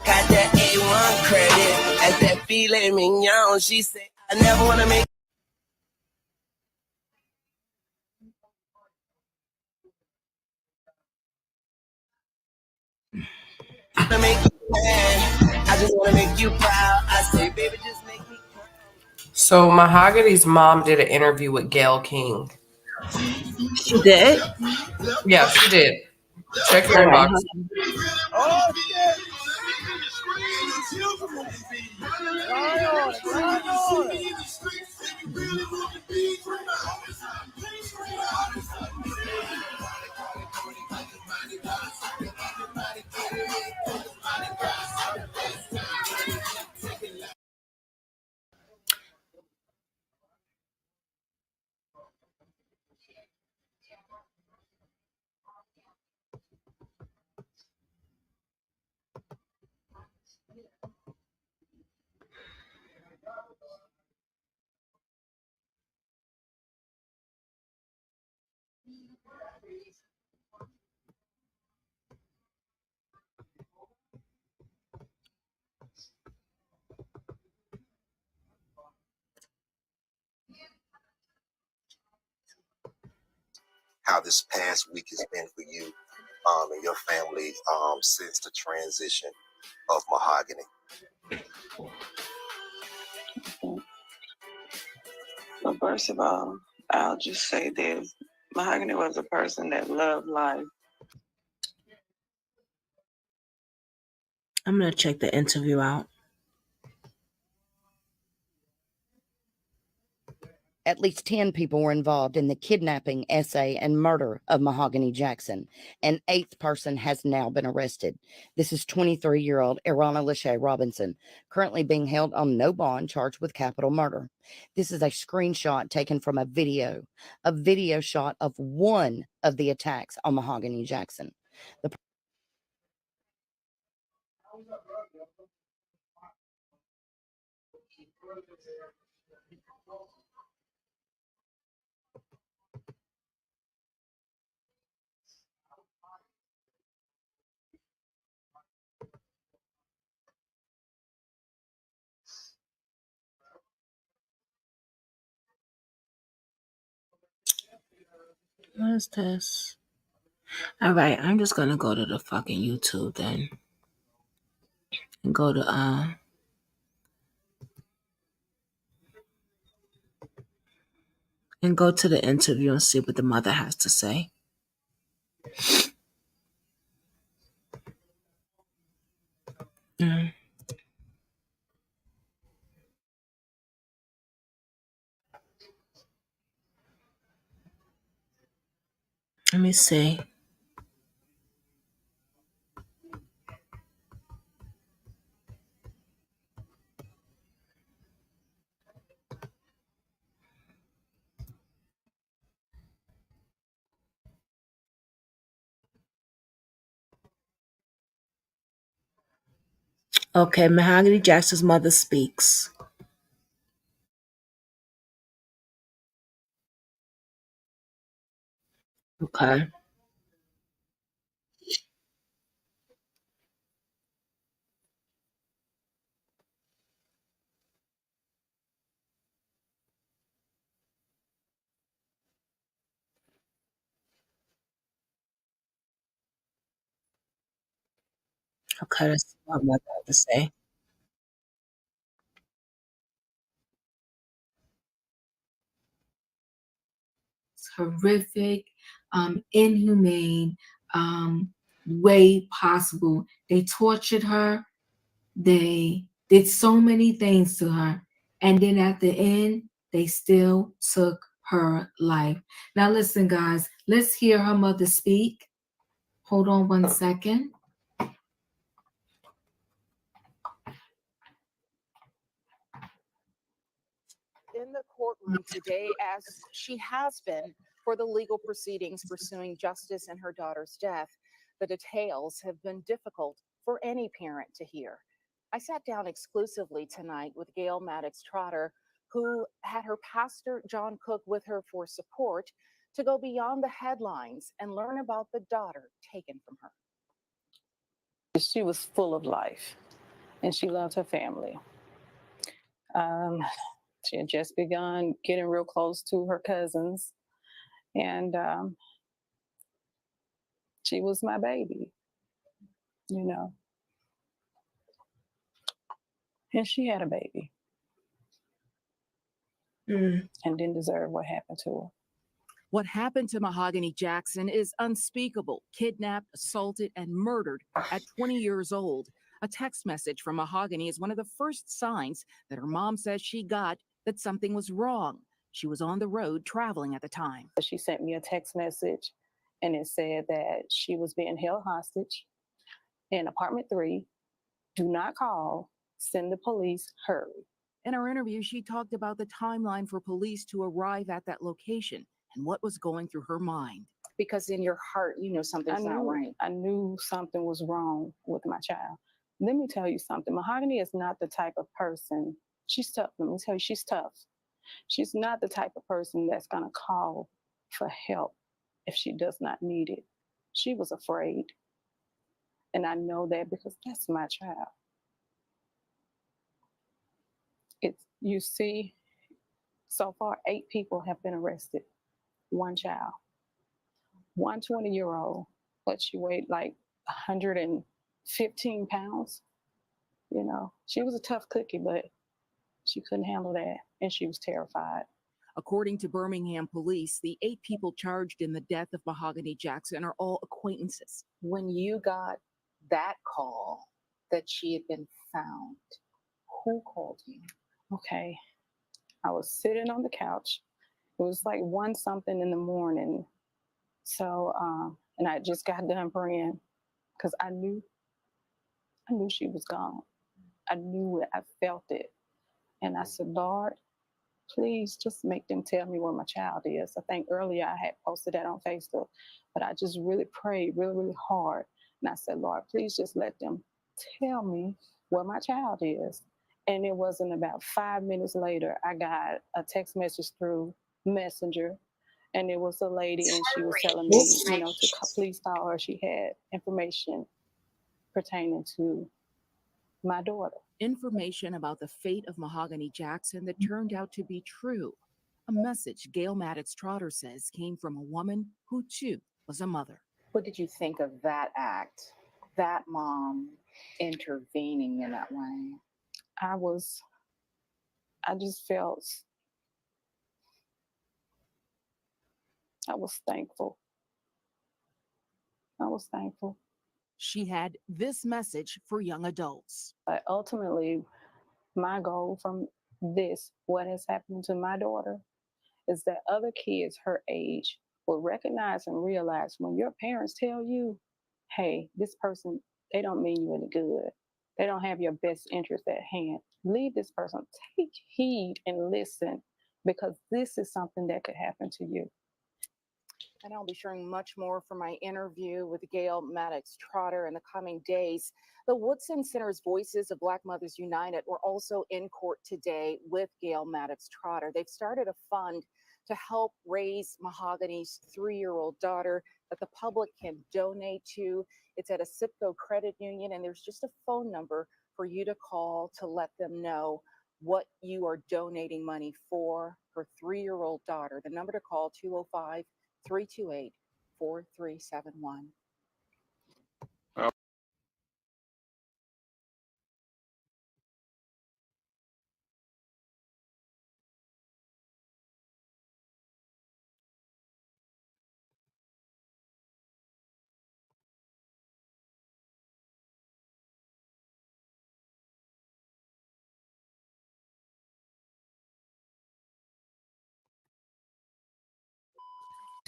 got that A1 credit. At that filet mignon, she said, I never wanna make you mad. I just wanna make you proud. I say, baby, just make me. So Mahogany's mom did an interview with Gayle King. She did? Yeah, she did. Check your inbox. How this past week has been for you and your family since the transition of Mahogany. Well, first of all, I'll just say this. Mahogany was a person that loved life. I'm going to check the interview out. At least 10 people were involved in the kidnapping, essay, and murder of Mahogany Jackson. An 8th person has now been arrested. This is 23-year-old Irana Lachey Robinson, currently being held on no bond, charged with capital murder. This is a screenshot taken from a video shot of one of the attacks on Mahogany Jackson. What is this? All right, I'm just going to go to the fucking YouTube then. And go to, and go to the interview and see what the mother has to say. Let me see. Okay, Mahogany Jackson's mother speaks. Okay. Okay, that's what my mother had to say. Horrific, inhumane way possible. They tortured her. They did so many things to her. And then at the end, they still took her life. Now, listen, guys, let's hear her mother speak. Hold on one second. In the courtroom today, as she has been for the legal proceedings pursuing justice in her daughter's death. The details have been difficult for any parent to hear. I sat down exclusively tonight with Gail Maddox Trotter, who had her pastor John Cook with her for support to go beyond the headlines and learn about the daughter taken from her. She was full of life and she loved her family. She had just begun getting real close to her cousins, and she was my baby, you know. And she had a baby and didn't deserve what happened to her. What happened to Mahogany Jackson is unspeakable. Kidnapped, assaulted, and murdered at 20 years old. A text message from Mahogany is one of the first signs that her mom says she got that something was wrong. She was on the road traveling at the time. She sent me a text message and it said that she was being held hostage in apartment 3. Do not call, send the police, hurry. In our interview, she talked about the timeline for police to arrive at that location and what was going through her mind. Because in your heart, you know something's not right. I knew something was wrong with my child. Let me tell you something. Mahogany is not the type of person, she's tough. Let me tell you, she's tough. She's not the type of person that's going to call for help if she does not need it. She was afraid. And I know that because that's my child. You see, so far, 8 people have been arrested. 1 child. 1 20-year-old, but she weighed like 115 pounds. You know, she was a tough cookie, but she couldn't handle that, and she was terrified. According to Birmingham police, the 8 people charged in the death of Mahogany Jackson are all acquaintances. When you got that call that she had been found, who called you? Okay, I was sitting on the couch. It was like 1 something in the morning. So, and I just got done praying because I knew she was gone. I knew it. I felt it. And I said, Lord, please just make them tell me where my child is. I think earlier I had posted that on Facebook, but I just really prayed really, really hard. And I said, Lord, please just let them tell me where my child is. And it wasn't about 5 minutes later, I got a text message through Messenger. And it was a lady, and she was telling me, you know, to please call her. She had information pertaining to my daughter. Information about the fate of Mahogany Jackson that turned out to be true. A message Gail Maddox Trotter says came from a woman who, too, was a mother. What did you think of that act? That mom intervening in that way? I just felt, I was thankful. I was thankful. She had this message for young adults. But ultimately, my goal from this, what has happened to my daughter, is that other kids her age will recognize and realize when your parents tell you, hey, this person, they don't mean you any good. They don't have your best interest at hand. Leave this person. Take heed and listen, because this is something that could happen to you. And I'll be sharing much more from my interview with Gail Maddox Trotter in the coming days. The Woodson Center's Voices of Black Mothers United were also in court today with Gail Maddox Trotter. They've started a fund to help raise Mahogany's 3-year-old daughter that the public can donate to. It's at a SIPCO credit union, and there's just a phone number for you to call to let them know what you are donating money for her 3-year-old daughter. The number to call, 205-328-4371.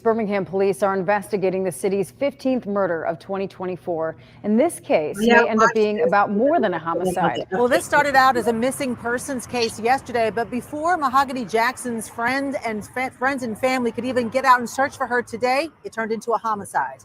Birmingham police are investigating the city's 15th murder of 2024. And this case may end up being about more than a homicide. Well, this started out as a missing persons case yesterday, but before Mahogany Jackson's friends and family could even get out and search for her today, it turned into a homicide.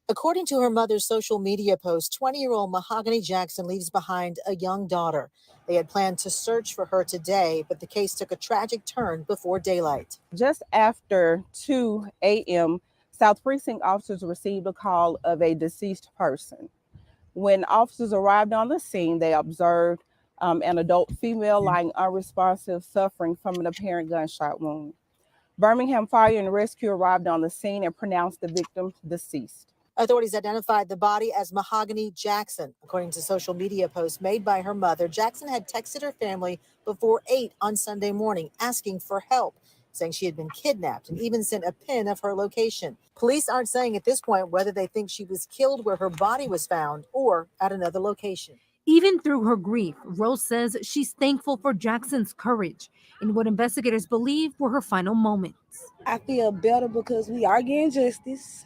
According to her mother's social media post, 20-year-old Mahogany Jackson leaves behind a young daughter. They had planned to search for her today, but the case took a tragic turn before daylight. Just after 2 a.m., South Precinct officers received a call of a deceased person. When officers arrived on the scene, they observed an adult female lying unresponsive, suffering from an apparent gunshot wound. Birmingham Fire and Rescue arrived on the scene and pronounced the victim deceased. Authorities identified the body as Mahogany Jackson. According to social media posts made by her mother, Jackson had texted her family before 8 on Sunday morning asking for help, saying she had been kidnapped, and even sent a pin of her location. Police aren't saying at this point whether they think she was killed where her body was found or at another location. Even through her grief, Rose says she's thankful for Jackson's courage in what investigators believe were her final moments. I feel better because we are getting justice.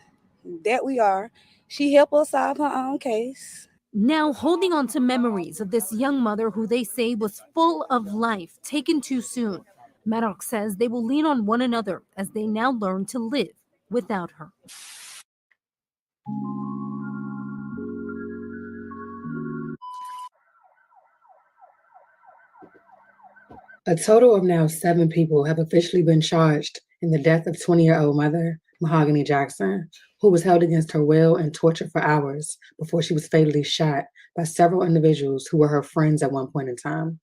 That we are. She helped us solve her own case. Now holding on to memories of this young mother who they say was full of life, taken too soon. Maddox says they will lean on one another as they now learn to live without her. A total of now 7 people have officially been charged in the death of 20-year-old mother Mahogany Jackson, who was held against her will and tortured for hours before she was fatally shot by several individuals who were her friends at one point in time.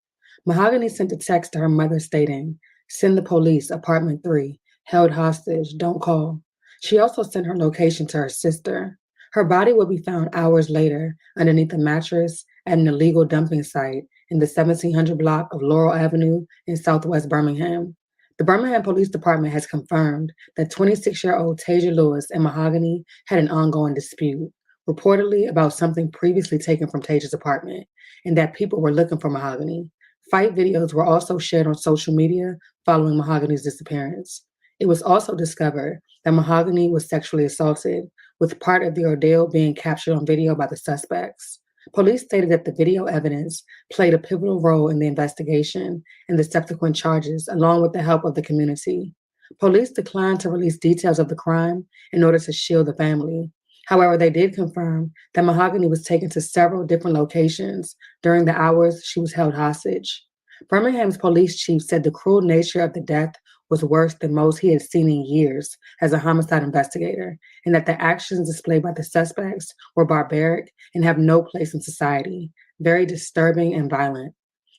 Mahogany sent a text to her mother stating, "Send the police, apartment 3, held hostage, don't call." She also sent her location to her sister. Her body would be found hours later underneath a mattress at an illegal dumping site in the 1700 block of Laurel Avenue in Southwest Birmingham. The Birmingham Police Department has confirmed that 26-year-old Tasia Lewis and Mahogany had an ongoing dispute, reportedly about something previously taken from Tasia's apartment, and that people were looking for Mahogany. Fight videos were also shared on social media following Mahogany's disappearance. It was also discovered that Mahogany was sexually assaulted, with part of the ordeal being captured on video by the suspects. Police stated that the video evidence played a pivotal role in the investigation and the subsequent charges, along with the help of the community. Police declined to release details of the crime in order to shield the family. However, they did confirm that Mahogany was taken to several different locations during the hours she was held hostage. Birmingham's police chief said the cruel nature of the death was worse than most he had seen in years as a homicide investigator, and that the actions displayed by the suspects were barbaric and have no place in society, very disturbing and violent.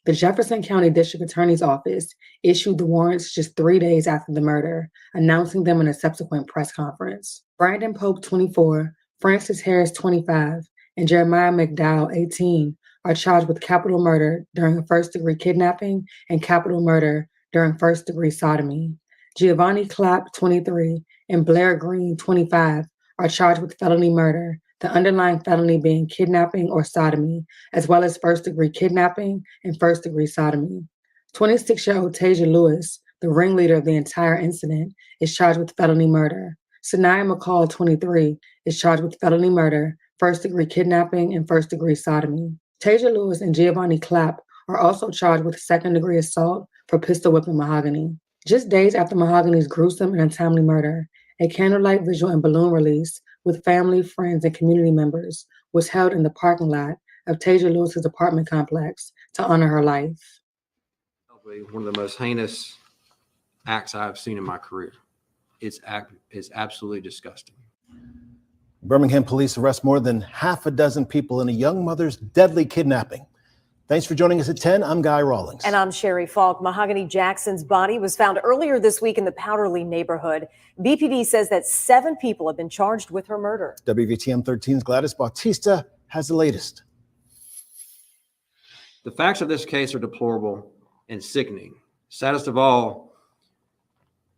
The Jefferson County District Attorney's Office issued the warrants just 3 days after the murder, announcing them in a subsequent press conference. Brandon Pope, 24, Francis Harris, 25, and Jeremiah McDowell, 18, are charged with capital murder during a first-degree kidnapping and capital murder during first-degree sodomy. Giovanni Clapp, 23, and Blair Green, 25, are charged with felony murder, the underlying felony being kidnapping or sodomy, as well as first-degree kidnapping and first-degree sodomy. 26-year-old Tasia Lewis, the ringleader of the entire incident, is charged with felony murder. Sanaya McCall, 23, is charged with felony murder, first-degree kidnapping, and first-degree sodomy. Tasia Lewis and Giovanni Clapp are also charged with second-degree assault for pistol whipping Mahogany. Just days after Mahogany's gruesome and untimely murder, A candlelight vigil and balloon release with family, friends, and community members was held in the parking lot of Tasia Lewis's apartment complex to honor her life. Probably one of the most heinous acts I've seen in my career. It's absolutely disgusting. Birmingham police arrest more than half a dozen people in a young mother's deadly kidnapping. Thanks for joining us at 10. I'm Guy Rawlings. And I'm Sherry Falk. Mahogany Jackson's body was found earlier this week in the Powderly neighborhood. BPD says that 7 people have been charged with her murder. WVTM 13's Gladys Bautista has the latest. The facts of this case are deplorable and sickening. Saddest of all,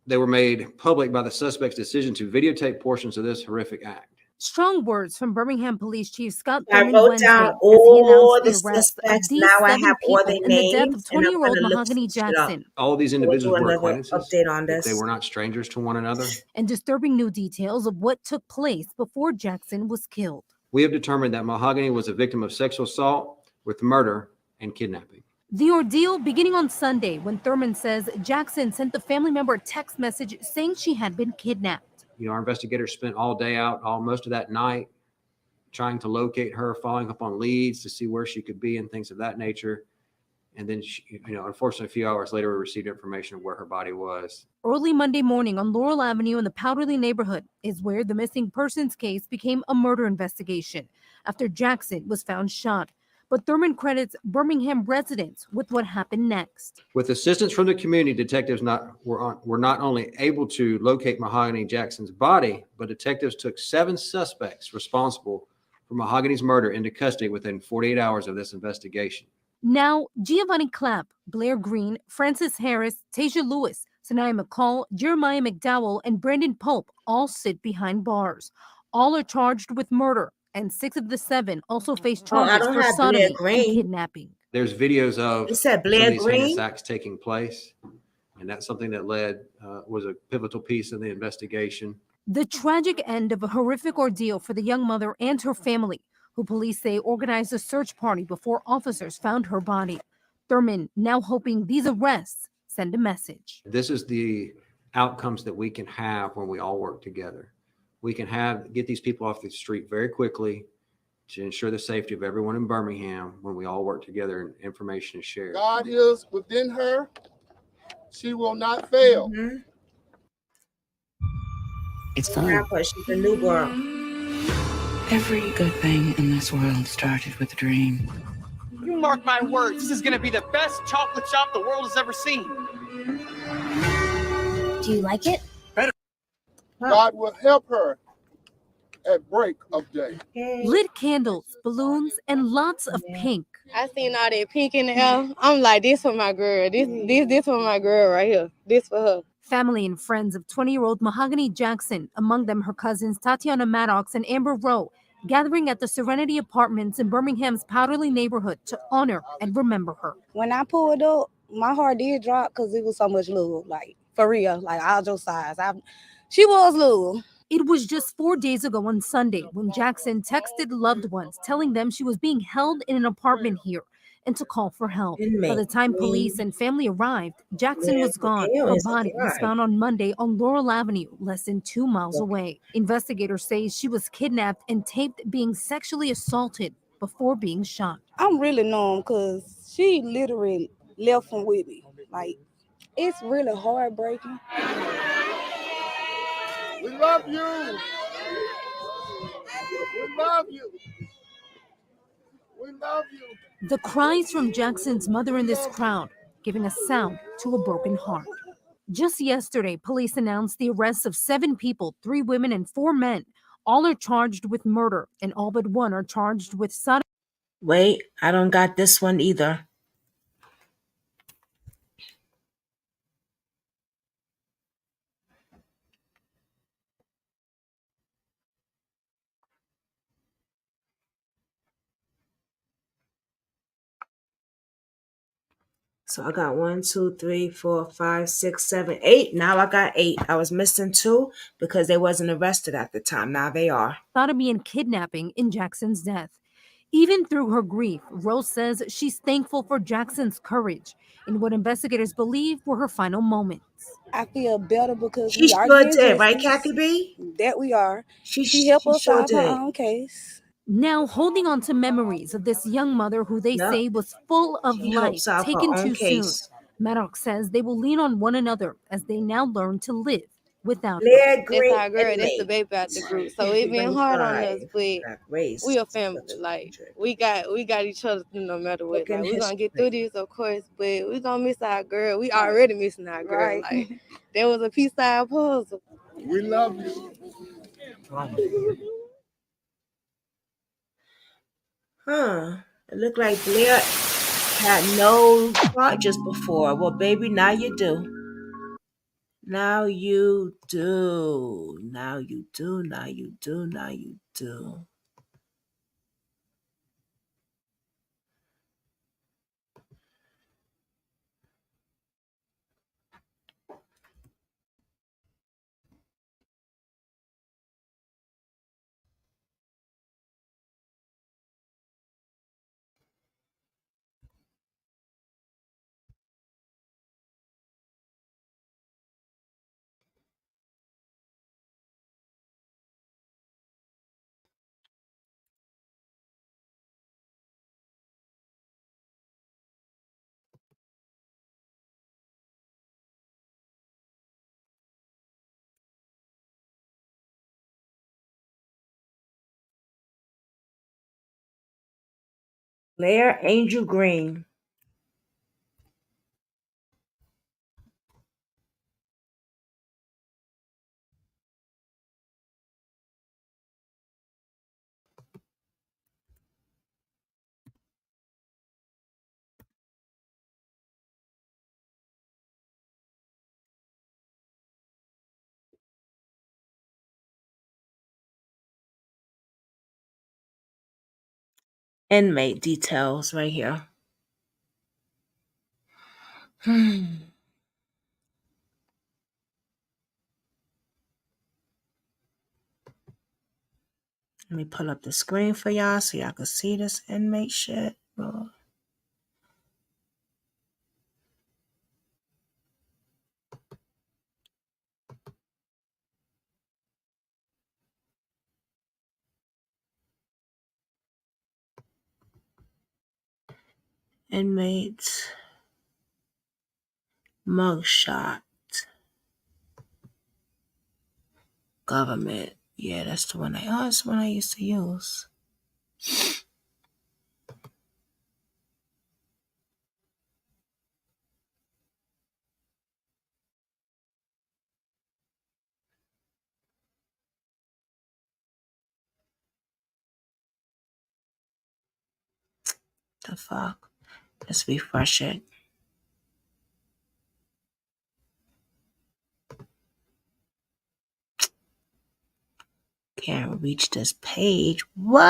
they were made public by the suspect's decision to videotape portions of this horrific act. Strong words from Birmingham Police Chief Scott I Thurman wrote Wednesday down as he all announced the the arrest of suspects. these Now I 7 have all people their in the death names, of and I'm 20-year-old gonna look Mahogany it up. Jackson. All these We'll individuals do were another acquaintances. update on They this. were not strangers to one another. And disturbing new details of what took place before Jackson was killed. We have determined that Mahogany was a victim of sexual assault with murder and kidnapping. The ordeal beginning on Sunday when Thurman says Jackson sent the family member a text message saying she had been kidnapped. You know, our investigators spent all day out, most of that night, trying to locate her, following up on leads to see where she could be and things of that nature. And then, unfortunately, a few hours later, we received information of where her body was. Early Monday morning on Laurel Avenue in the Powderly neighborhood is where the missing persons case became a murder investigation after Jackson was found shot. But Thurman credits Birmingham residents with what happened next. With assistance from the community, detectives were not only able to locate Mahogany Jackson's body, but detectives took 7 suspects responsible for Mahogany's murder into custody within 48 hours of this investigation. Now, Giovanni Clapp, Blair Green, Francis Harris, Tasia Lewis, Sanaya McCall, Jeremiah McDowell, and Brandon Pope all sit behind bars. All are charged with murder, and 6 of the 7 also face charges for sodomy and kidnapping. There's videos of It said some of Blair these Green? heinous acts taking place, and that's something that was a pivotal piece of the investigation. The tragic end of a horrific ordeal for the young mother and her family, who police say organized a search party before officers found her body. Thurman now hoping these arrests send a message. This is the outcomes that we can have when we all work together. We can get these people off the street very quickly to ensure the safety of everyone in Birmingham when we all work together and information is shared. God is within her. She will not fail. Mm-hmm. It's fun. She's a new girl. Every good thing in this world started with a dream. You mark my words, this is gonna be the best chocolate shop the world has ever seen. Do you like it? God will help her at break of day. Lit candles, balloons, and lots of pink. I seen all that pink in the air. I'm like, this for my girl. This for my girl right here. This for her. Family and friends of 20-year-old Mahogany Jackson, among them her cousins Tatiana Maddox and Amber Rowe, gathering at the Serenity Apartments in Birmingham's Powderly neighborhood to honor and remember her. When I pulled up, my heart did drop because it was so much love, like for real, like all your size. She was little. It was just 4 days ago on Sunday when Jackson texted loved ones telling them she was being held in an apartment here and to call for help. By the time police and family arrived, Jackson was gone. Her body was found on Monday on Laurel Avenue, less than 2 miles away. Investigators say she was kidnapped and taped being sexually assaulted before being shot. I'm really numb because she literally left from with me. Like, it's really heartbreaking. We love you. We love you. We love you. The cries from Jackson's mother in this crowd, giving a sound to a broken heart. Just yesterday, police announced the arrests of 7 people, 3 women and 4 men. All are charged with murder, and all but 1 are charged with sodomy. Wait, I don't got this one either. So I got 1, 2, 3, 4, 5, 6, 7, 8. Now I got 8. I was missing 2 because they wasn't arrested at the time. Now they are. Sodomy and kidnapping in Jackson's death. Even through her grief, Rose says she's thankful for Jackson's courage in what investigators believe were her final moments. I feel better because She we are sure getting did, right, justice. Kathy B? That we are. She helped us sure solve her did. own case. Now holding on to memories of this young mother who they Yep. say was full of She helped life solve her taken own too soon. case. Maddox says they will lean on one another as they now learn to live without her. Blair That's Green our girl. That's the inmate. baby out the group. So it been hard on us, but Race. we a family. Like we got each other no matter what. Look in Like we're gonna get history. through this, of course, but we gonna miss our girl. We already missing our girl. Right. Like there was a piece of our puzzle. We love you. Huh. It looked like Blair had no charges before. Well, baby, now you do. Now you do. Now you do. Now you do. Now you do. Blair Angel Green. Inmate details right here. Let me pull up the screen for y'all so y'all can see this inmate shit. Oh. Inmates mugshot. Government. Yeah, that's the one that's the one I used to use. The fuck? Let's refresh it. Can't reach this page. What?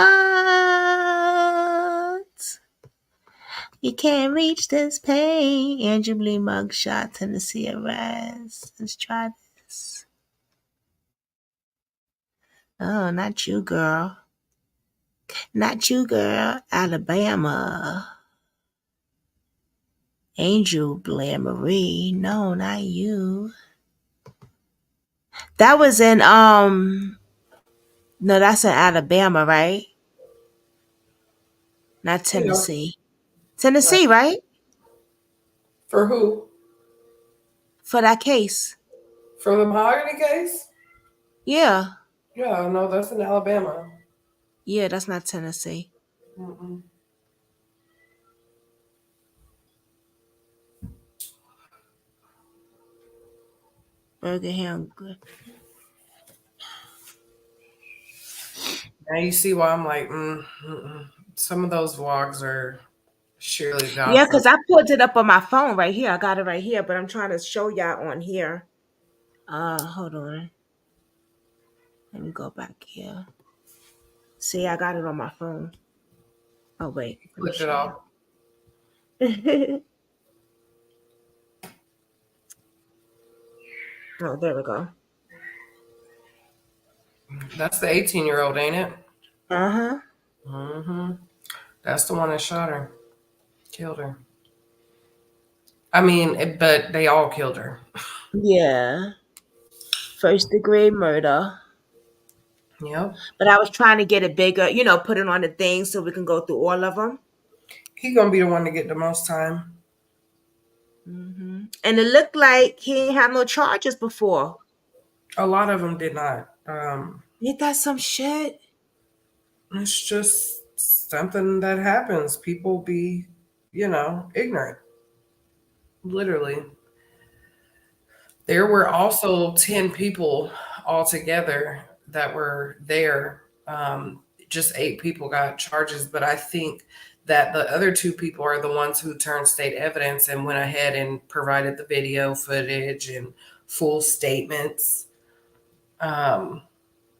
You can't reach this page. Andrew Lee mugshot, Tennessee arrest. Let's try this. Oh, not you, girl. Not you, girl. Alabama. Angel Blair Marie. No, not you. That was in no, that's in Alabama, right? Not Tennessee. Tennessee, right? For who? For that case. For the Mahogany case? Yeah. Yeah, no, that's in Alabama. Yeah, that's not Tennessee. Mm-mm. Birmingham. Now you see why I'm like, some of those vlogs are surely gossip. Yeah, because I pulled it up on my phone right here. I got it right here, but I'm trying to show y'all on here. Hold on. Let me go back here. See, I got it on my phone. Oh, wait. Click it off. Oh, there we go. That's the 18-year-old, ain't it? Uh-huh. Mm-hmm. That's the one that shot her, killed her. I mean, but they all killed her. Yeah. First degree murder. Yep. But I was trying to get it bigger, put it on the thing so we can go through all of them. He gonna be the one to get the most time. And it looked like he ain't had no charges before. A lot of them did not. Ain't that some shit? It's just something that happens. People be, ignorant. Literally. There were also 10 people altogether that were there. Just 8 people got charges, but I think that the other 2 people are the ones who turned state evidence and went ahead and provided the video footage and full statements.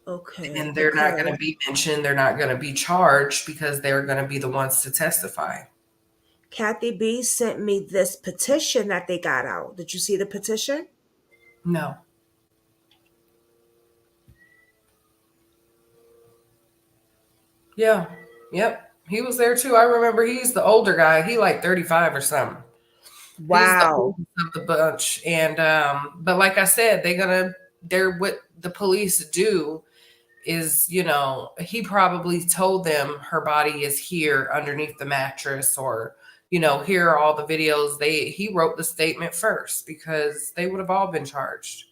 Okay. And they're not going to be mentioned. They're not going to be charged because they're going to be the ones to testify. Kathy B sent me this petition that they got out. Did you see the petition? No. Yeah. Yep. He was there too. I remember he's the older guy. He like 35 or something. Wow. He's the oldest of the bunch. And but like I said, they're what the police do is, he probably told them her body is here underneath the mattress, or, here are all the videos. He wrote the statement first because they would have all been charged.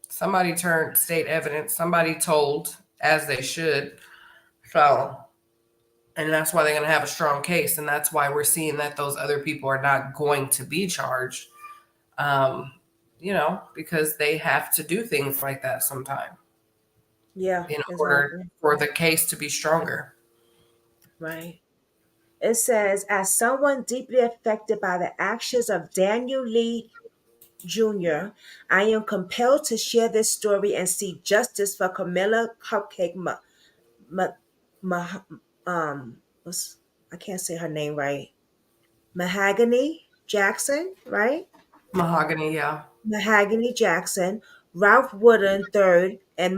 Somebody turned state evidence. Somebody told, as they should. So, and that's why they're going to have a strong case. And that's why we're seeing that those other people are not going to be charged. Because they have to do things like that sometime. Yeah. In order for the case to be stronger. Right. It says, as someone deeply affected by the actions of Daniel Lee Jr., I am compelled to share this story and seek justice for Camilla Cupcake I can't say her name right. Mahogany Jackson, right? Mahogany, yeah. Mahogany Jackson, Ralph Wooden III, and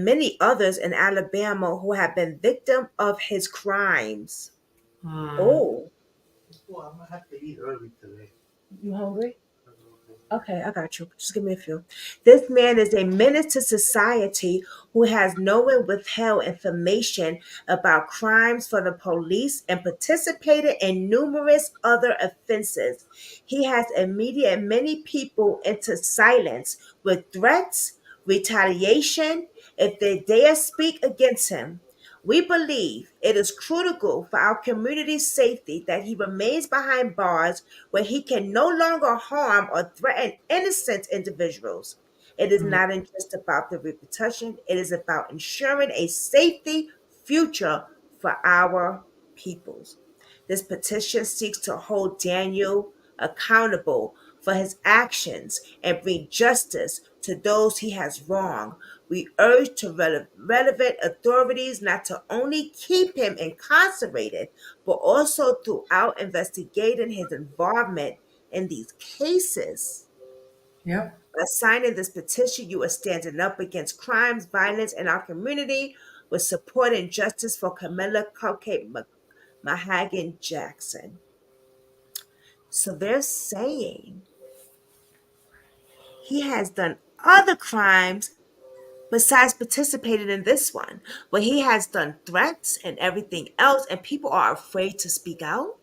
many others in Alabama who have been victim of his crimes. Oh. Well, I'm gonna have to eat early today. You hungry? Okay, I got you. Just give me a few. This man is a menace to society who has known and withheld information about crimes from the police and participated in numerous other offenses. He has immediate many people into silence with threats, retaliation, if they dare speak against him. We believe it is critical for our community's safety that he remains behind bars where he can no longer harm or threaten innocent individuals. It is not just about the repercussion, it is about ensuring a safety future for our peoples. This petition seeks to hold Daniel accountable for his actions and bring justice to those he has wronged. We urge to relevant authorities not to only keep him incarcerated, but also throughout investigating his involvement in these cases. Yep. By signing this petition, you are standing up against crimes, violence in our community, with support and justice for Camilla Cupcake Mahogany Jackson. So they're saying he has done other crimes besides participating in this one, but he has done threats and everything else, and people are afraid to speak out.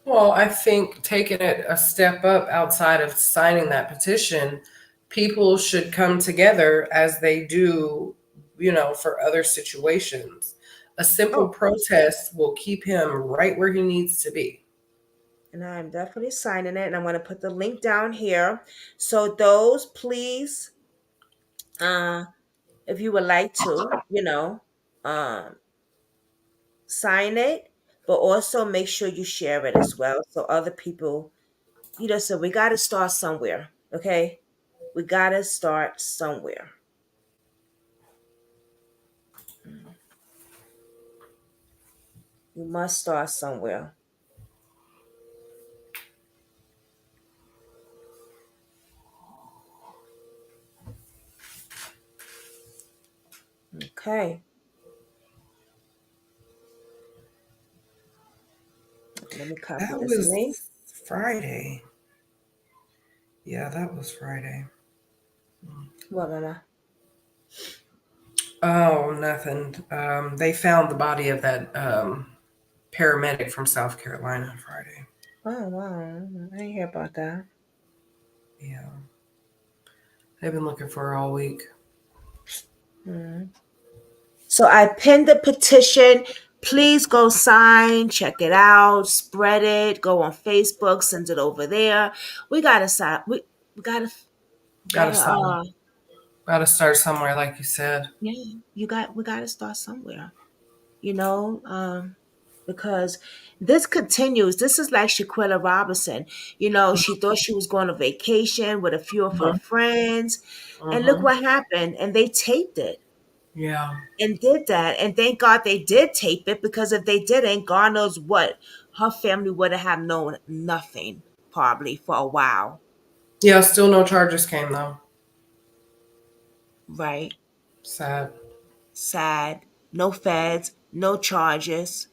Well, I think taking it a step up outside of signing that petition, people should come together as they do, for other situations. A simple protest will keep him right where he needs to be. And I'm definitely signing it, and I'm going to put the link down here. So those, please, if you would like to, sign it, but also make sure you share it as well so other people, so we got to start somewhere, okay? We got to start somewhere. You must start somewhere. Okay. Let me copy That this was link. Friday. Yeah, that was Friday. What, Mama? Oh, nothing. They found the body of that paramedic from South Carolina Friday. Oh, wow. I didn't hear about that. Yeah. They've been looking for her all week. So I pinned the petition. Please go sign, check it out, spread it, go on Facebook, send it over there. We gotta sign. We gotta Gotta start somewhere, like you said. yeah, we gotta start somewhere. Because this continues. This is like Shaquilla Robinson. She thought she was going on vacation with a few of her friends, and look what happened. And they taped it. Yeah. And did that. And thank God they did tape it, because if they didn't, God knows what her family would have known nothing probably for a while. Yeah, still no charges came though. Right. Sad. No feds, no charges,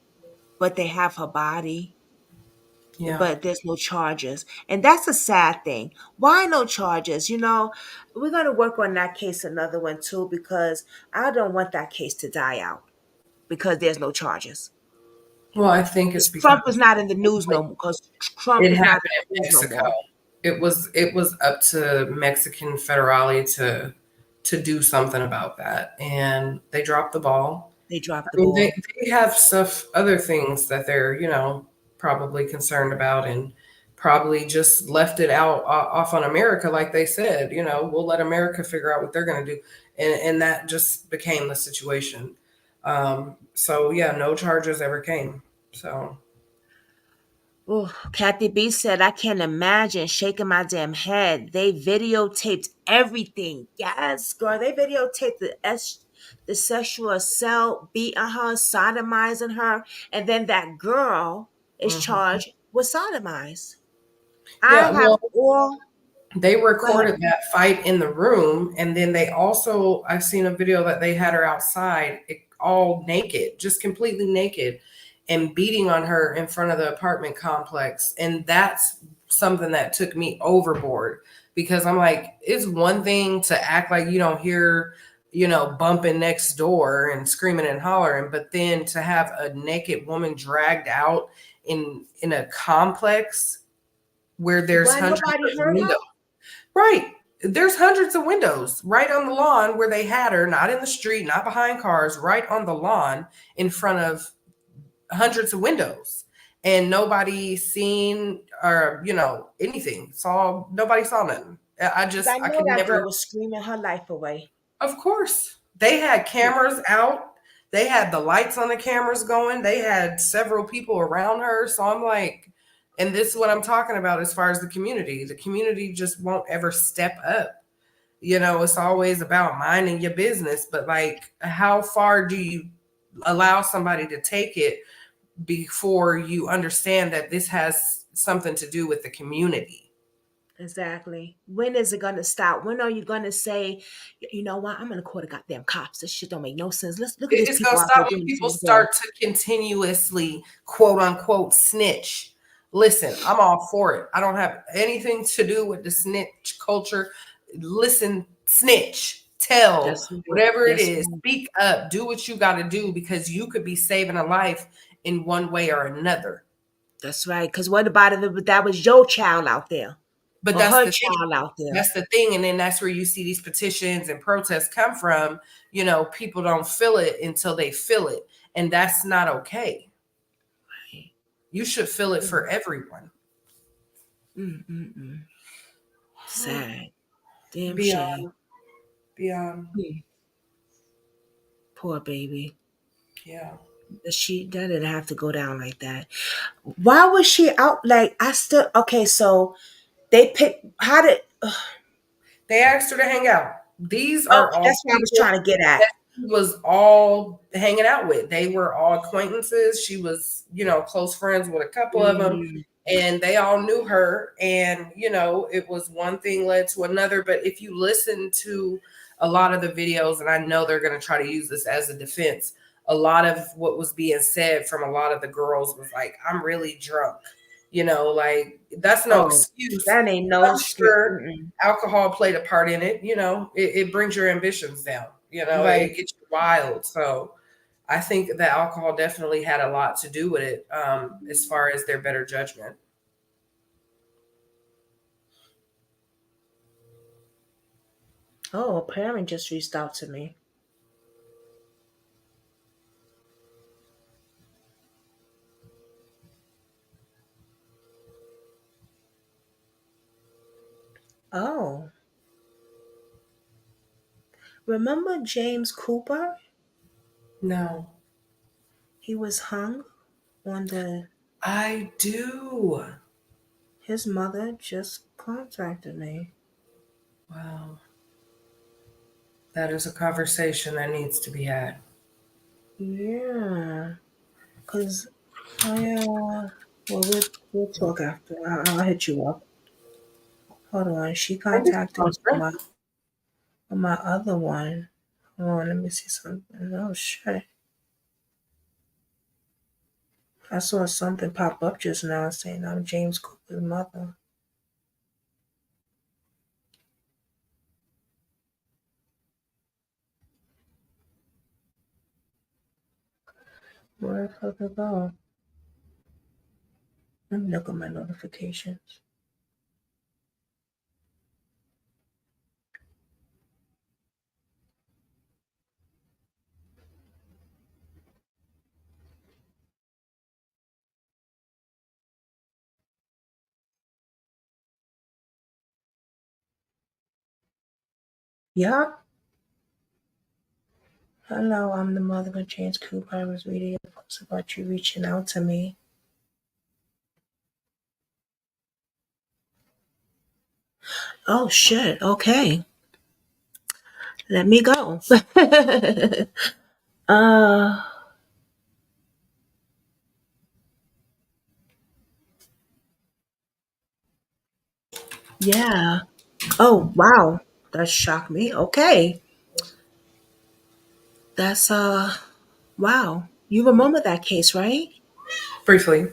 but they have her body. Yeah. But there's no charges. And that's a sad thing. Why no charges? We're going to work on that case, another one too, because I don't want that case to die out because there's no charges. Well, I think it's because Trump is not in the news no more, because Trump it is not happened in in the news no Mexico. more. It was up to Mexican Federale to do something about that, and they dropped the ball. They dropped I the mean, ball. they have other things that they're probably concerned about, and probably just left it out off on America, like they said. We'll let America figure out what they're going to do, and that just became the situation. So yeah, no charges ever came. So. Oh, Kathy B said, I can't imagine shaking my damn head. They videotaped everything. Yes, girl. They videotaped the sexual assault, beating her, sodomizing her. And then that girl is charged with sodomized. They recorded that fight in the room, and then I've seen a video that they had her outside, all naked, just completely naked, and beating on her in front of the apartment complex. And that's something that took me overboard, because I'm like, it's one thing to act like you don't hear, bumping next door and screaming and hollering, but then to have a naked woman dragged out in a complex where there's hundreds of windows. Right. There's hundreds of windows right on the lawn where they had her, not in the street, not behind cars, right on the lawn in front of hundreds of windows, and nobody seen or anything. Nobody saw nothing. I could never. Girl was screaming her life away. Of course, they had cameras out. They had the lights on the cameras going. They had several people around her. So I'm like, and this is what I'm talking about as far as the community. The community just won't ever step up. It's always about minding your business. But like, how far do you allow somebody to take it before you understand that this has something to do with the community? Exactly. When is it going to stop? When are you going to say, you know what, I'm going to call the goddamn cops. This shit don't make no sense. Let's look at this. It's going to stop when people start to continuously, quote unquote, snitch. Listen, I'm all for it. I don't have anything to do with the snitch culture. Listen, snitch, tell, whatever it is, speak up, do what you got to do, because you could be saving a life in one way or another. That's right. Because what about it? That was your child out there. But that's the child out there. That's the thing. And then that's where you see these petitions and protests come from. People don't feel it until they feel it. And that's not okay. You should feel it for everyone. Sad. Damn Beyond. Poor baby. Yeah. That didn't have to go down like that. Why was she out? So they asked her to hang out. These are all that's what I was trying to get at. She was all hanging out with. They were all acquaintances. She was, close friends with a couple of them, and they all knew her. And, it was one thing led to another. But if you listen to a lot of the videos, and I know they're going to try to use this as a defense. A lot of what was being said from a lot of the girls was like, I'm really drunk. You know, like that's no excuse. That ain't no I'm excuse. sure alcohol played a part in it. You know, it brings your ambitions down. You know, Right. it gets you wild. So I think that alcohol definitely had a lot to do with it, as far as their better judgment. Oh, a parent just reached out to me. Oh. Remember James Cooper? No. He was hung on the. I do. His mother just contacted me. Wow. That is a conversation that needs to be had. Yeah. Because well, we'll talk after. I'll hit you up. Hold on. She contacted me on my other one. Hold on, let me see something. Oh, shit. I saw something pop up just now saying I'm James Cooper's mother. Where the fuck did it go? Let me look at my notifications. Yeah. Hello, I'm the mother of James Cooper. I was reading a post about you reaching out to me. Oh shit. Okay. Let me go. Yeah. Oh wow. That shocked me. Okay. That's wow. You remember that case, right? Briefly.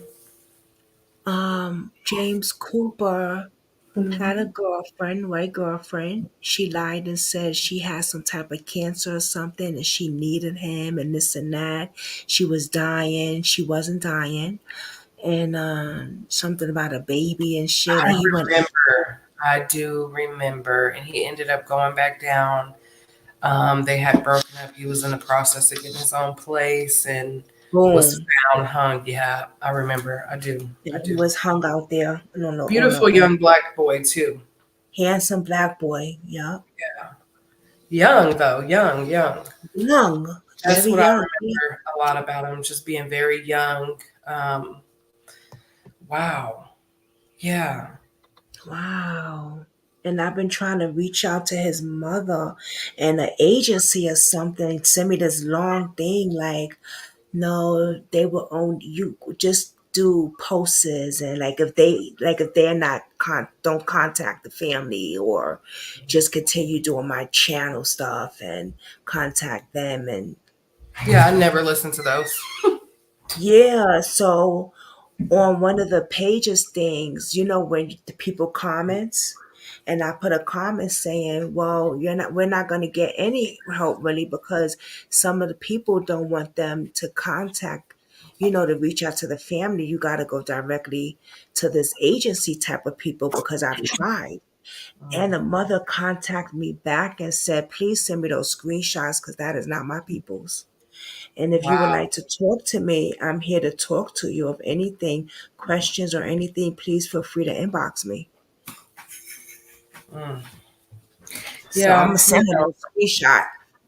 James Cooper had a girlfriend, white girlfriend. She lied and said she had some type of cancer or something and she needed him and this and that. She was dying. She wasn't dying. And something about a baby and shit. And he went. I do remember. And he ended up going back down. They had broken up. He was in the process of getting his own place and was found hung. Yeah, I remember. I do. He was hung out there. No. Beautiful young black boy too. Handsome black boy. Yeah. Yeah. Young though. Young. That's Very what young. I remember a lot about him. Just being very young. Wow. Yeah. Wow. And I've been trying to reach out to his mother and the agency or something send me this long thing like, no, they will own you. Just do posts and if they're not don't contact the family or just continue doing my channel stuff and contact them and yeah, I never listened to those. yeah. So on one of the pages things, when the people comments, and I put a comment saying, well, we're not going to get any help really because some of the people don't want them to contact, to reach out to the family. You got to go directly to this agency type of people because I've tried. And the mother contacted me back and said, please send me those screenshots because that is not my people's. And if you would like to talk to me, I'm here to talk to you. If anything, questions or anything, please feel free to inbox me. So I'm gonna send him a screenshot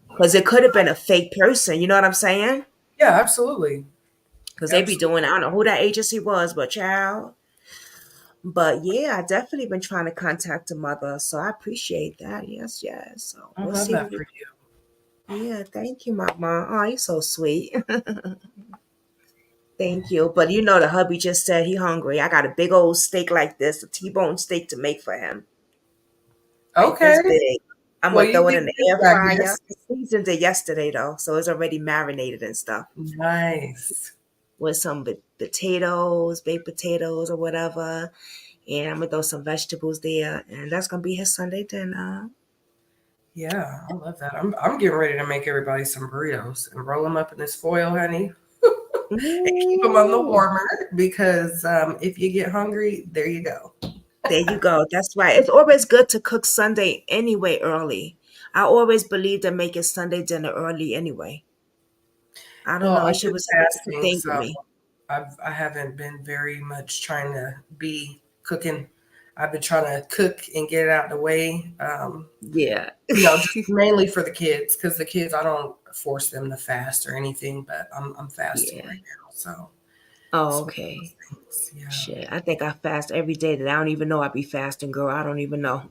because it could have been a fake person. You know what I'm saying? Yeah, absolutely. Because they be doing, I don't know who that agency was, but child. But yeah, I definitely been trying to contact the mother, so I appreciate that. Yes. So I love that for you. Yeah, thank you, Mama. Oh, you're so sweet. Thank you. But the hubby just said he hungry. I got a big old steak like this, a T-bone steak to make for him. Like Okay. this big. I'm Well, gonna you throw it did in the good, air I fryer. guess. I seasoned it yesterday though, so it's already marinated and stuff. Nice. With some potatoes, baked potatoes or whatever. And I'm gonna throw some vegetables there, and that's gonna be his Sunday dinner. Yeah, I love that. I'm getting ready to make everybody some burritos and roll them up in this foil, honey, and keep them on the Ooh. warmer because if you get hungry, there you go. There you go. That's right. It's always good to cook Sunday anyway early. I always believe in making Sunday dinner early anyway. I don't Well, know. I'm It just was a fasting, thing with so me. I haven't been very much trying to be cooking. I've been trying to cook and get it out of the way. Yeah. Just mainly for the kids because the kids I don't force them to fast or anything, but I'm fasting Yeah. right now, so Oh, it's one of okay. those things. Yeah. Shit. I think I fast every day that I don't even know I be fasting, girl. I don't even know.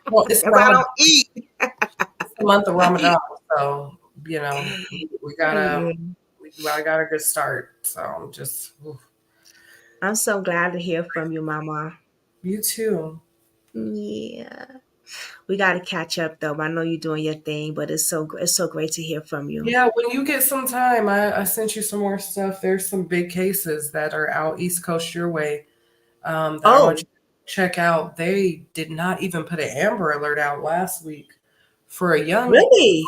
Well, it's 'Cause I Ramadan. don't eat. It's the month of Ramadan, so we gotta Yeah. I got a good start. So I'm just I'm so glad to hear from you, Mama. you too. Yeah. We got to catch up though. I know you're doing your thing, but it's so great to hear from you. Yeah, when you get some time, I sent you some more stuff. There's some big cases that are out East Coast your way that I want Oh, you to check out. They did not even put an Amber Alert out last week for a young really?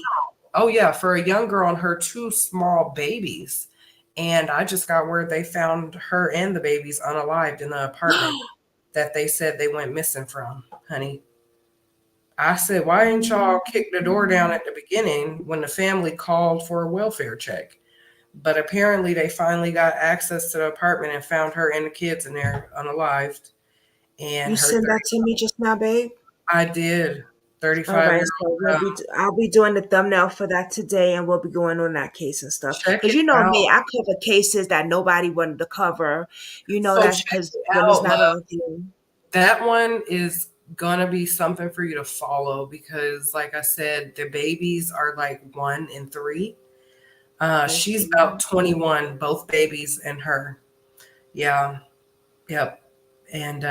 Oh yeah, for a young girl and her two small babies. And I just got word they found her and the babies unalived in the apartment that they said they went missing from, honey. I said, why didn't y'all kick the door down at the beginning when the family called for a welfare check? But apparently they finally got access to the apartment and found her and the kids in there unalived. And You her sent that to me just now, babe? I did. All 35 right, year so old. I'll be doing the thumbnail for that today, and we'll be going on that case and stuff. Check Because it you know out. me, I cover cases that nobody wanted to cover. So That's check because it when it's out, not love. on you. That one is gonna be something for you to follow because, like I said, the babies are like 1 and 3. She's about 21, both babies and her. Yeah. Yep. And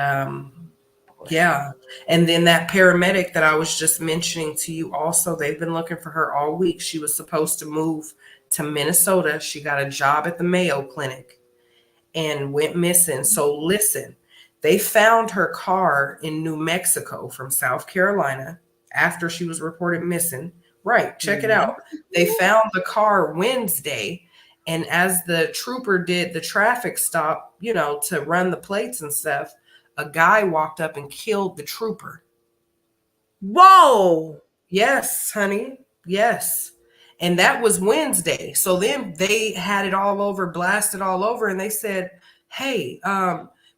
yeah. And then that paramedic that I was just mentioning to you also, they've been looking for her all week. She was supposed to move to Minnesota. She got a job at the Mayo Clinic and went missing. So listen, they found her car in New Mexico from South Carolina after she was reported missing. Right, check it out. They found the car Wednesday, and as the trooper did the traffic stop, to run the plates and stuff, a guy walked up and killed the trooper. Whoa! Yes, honey. Yes. And that was Wednesday. So then they had it all over, blasted all over, and they said, hey,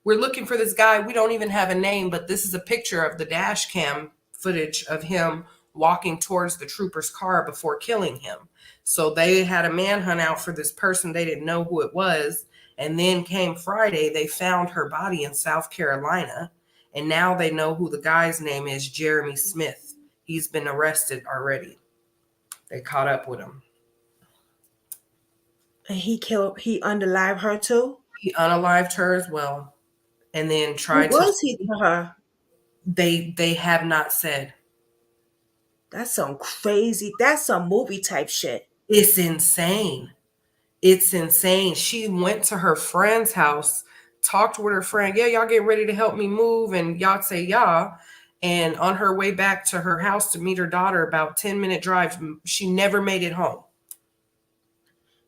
we're looking for this guy. We don't even have a name, but this is a picture of the dash cam footage of him walking towards the trooper's car before killing him. So they had a manhunt out for this person. They didn't know who it was. And then came Friday, they found her body in South Carolina. And now they know who the guy's name is, Jeremy Smith. He's been arrested already. They caught up with him. And he unalived her too? He unalived her as well. And then Who tried was he to her? They have not said. That's some movie type shit. It's insane. It's insane. She went to her friend's house, talked with her friend. Yeah, y'all get ready to help me move. And y'all say, yeah. And on her way back to her house to meet her daughter, about 10-minute drive, she never made it home.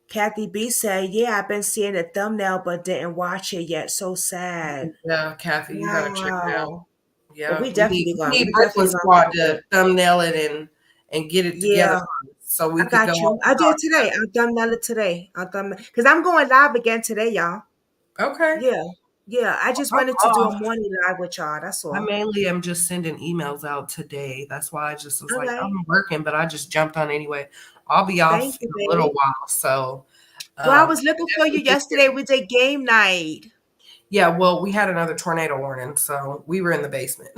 Kathy B said, yeah, I've been seeing the thumbnail, but didn't watch it yet. So sad. Yeah, Kathy, you gotta check it out. Yeah, Well, we definitely we gonna. need We Brooklyn definitely Squad gonna. to thumbnail it and get it Yeah, together so we I could got go you. on. I did today. I'll thumbnail it today. Because I'm going live again today, y'all. Okay. Yeah. I just wanted to do a morning live with y'all. That's all. I mainly am just sending emails out today. That's why I just was like, Okay. I'm working, but I just jumped on anyway. I'll be off Thank you, in a little babe. while. So Well, I was looking for you yesterday. We did game night. yeah, well, we had another tornado warning, so we were in the basement.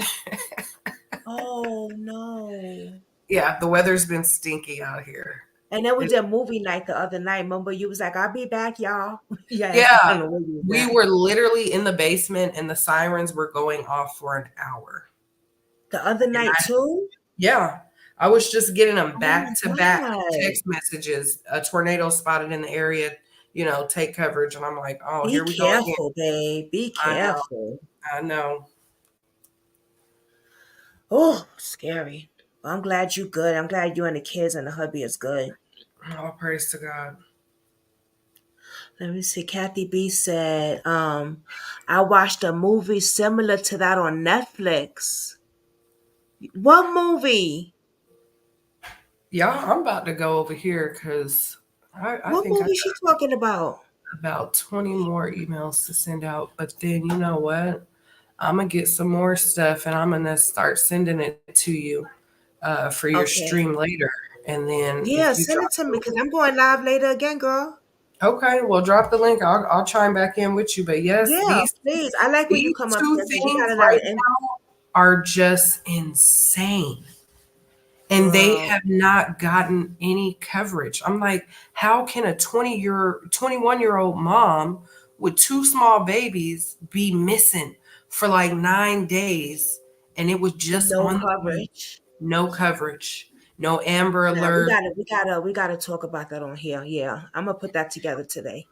Oh no. Yeah, the weather's been stinky out here. And then we did movie night the other night. Remember, you was like, I'll be back, y'all. Yeah, we were literally in the basement and the sirens were going off for an hour. The other night too? Yeah. I was just getting them Oh back to back God. text messages. A tornado spotted in the area, take coverage. And I'm like, oh, Be here we go again. careful, babe. Be I know. careful. I know. Oh, scary. Well, I'm glad you good. I'm glad you and the kids and the hubby is good. All praise to God. Let me see. Kathy B said, I watched a movie similar to that on Netflix. What movie? Y'all, I'm about to go over here because I What think I movie she talking about? about 20 more emails to send out. But then you know what? I'm going to get some more stuff and I'm going to start sending it to you for your Okay. stream later. And then Yeah, if you send it to me because I'm going live later again, girl. okay, well, drop the link. I'll chime back in with you. But yes, Yeah, please. I like when you come up two here because you got things a lot right of now are just insane. And they Girl. have not gotten any coverage. I'm like, how can a 21-year-old mom with 2 small babies be missing for like 9 days? And it was just No on coverage. no coverage, no Amber Nah, Alert. we gotta talk about that on here. Yeah, I'm gonna put that together today.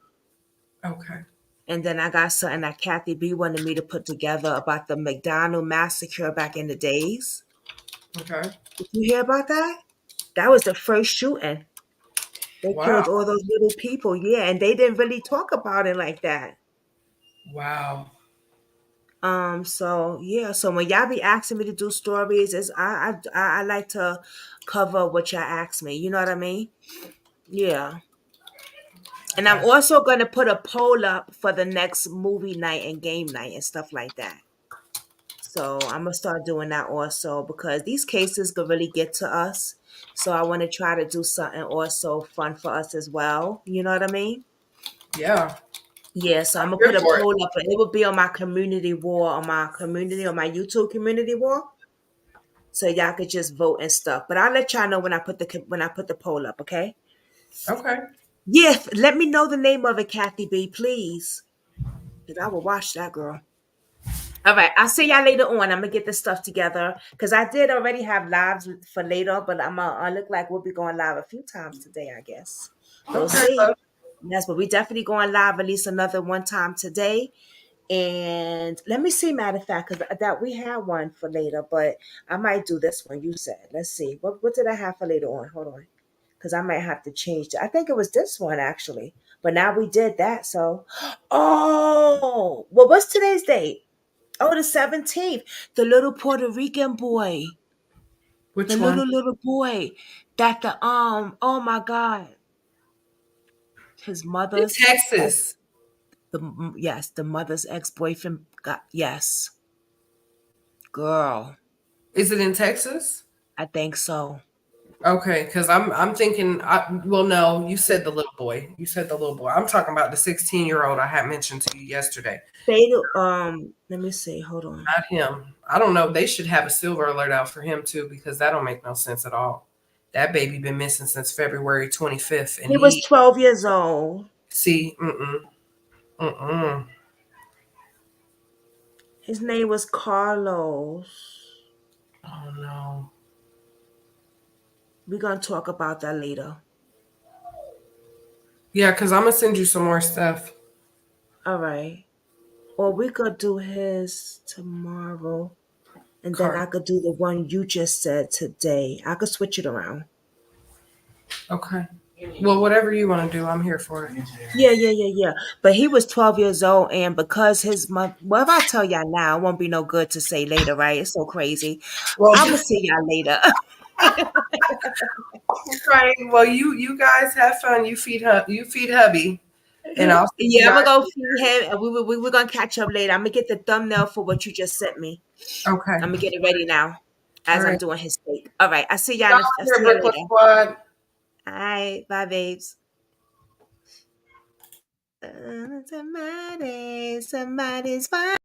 Okay. And then I got something that Kathy B wanted me to put together about the McDonald massacre back in the days. Okay. Did you hear about that? That was the first shooting. They Wow. killed all those little people. Yeah, and they didn't really talk about it like that. Wow. So yeah, so when y'all be asking me to do stories, I like to cover what y'all ask me. You know what I mean? Yeah. And I'm also gonna put a poll up for the next movie night and game night and stuff like that. So I'm gonna start doing that also because these cases could really get to us. So I want to try to do something also fun for us as well. You know what I mean? Yeah. Yeah, so I'm gonna Here put a for it. poll up, and it will be on my community wall, on my YouTube community wall, so y'all could just vote and stuff. But I'll let y'all know when I put the poll up. Okay? Okay. Yes. Let me know the name of it, Kathy B, please, because I will watch that girl. All right, I'll see y'all later on. I'm gonna get this stuff together because I did already have lives for later, but I look like we'll be going live a few times today, I guess. We'll Okay. see. Yes, but we definitely going live at least another one time today. And let me see, matter of fact, because that we have one for later, but I might do this one you said. Let's see. What did I have for later on? Hold on. Because I might have to change it. I think it was this one actually. But now we did that. So oh well, what's today's date? Oh, the 17th. The little Puerto Rican boy. Which The one? little boy that oh my God. His In mother's Texas. yes, the mother's ex-boyfriend got yes. Girl. Is it in Texas? I think so. Okay, because I'm thinking. Well, no, you said the little boy. You said the little boy. I'm talking about the 16-year-old I had mentioned to you yesterday. Let me see. Hold on. Not him. I don't know. They should have a silver alert out for him too, because that don't make no sense at all. That baby been missing since February 25th, and He was 12 years old. see, His name was Carlos. Oh no. We're gonna talk about that later. Yeah, because I'm gonna send you some more stuff. All right. Or we could do his tomorrow. And then I could do the one you just said today. I could switch it around. Okay. Well, whatever you want to do, I'm here for it. Yeah. But he was 12 years old, and because his mother, well, if I tell y'all now, it won't be no good to say later, right? It's so crazy. Well, I'm gonna see y'all later. Right. Well, you guys have fun. You feed hubby, and I'll see you I'm gonna guys. go feed him, and we're gonna catch up later. I'm gonna get the thumbnail for what you just sent me. Okay. I'm gonna get it ready now as All I'm right. doing his steak. All right. I see y'all. Y'all I here, see y'all Brooklyn later. Squad. All right. Bye, babes. Somebody's fine.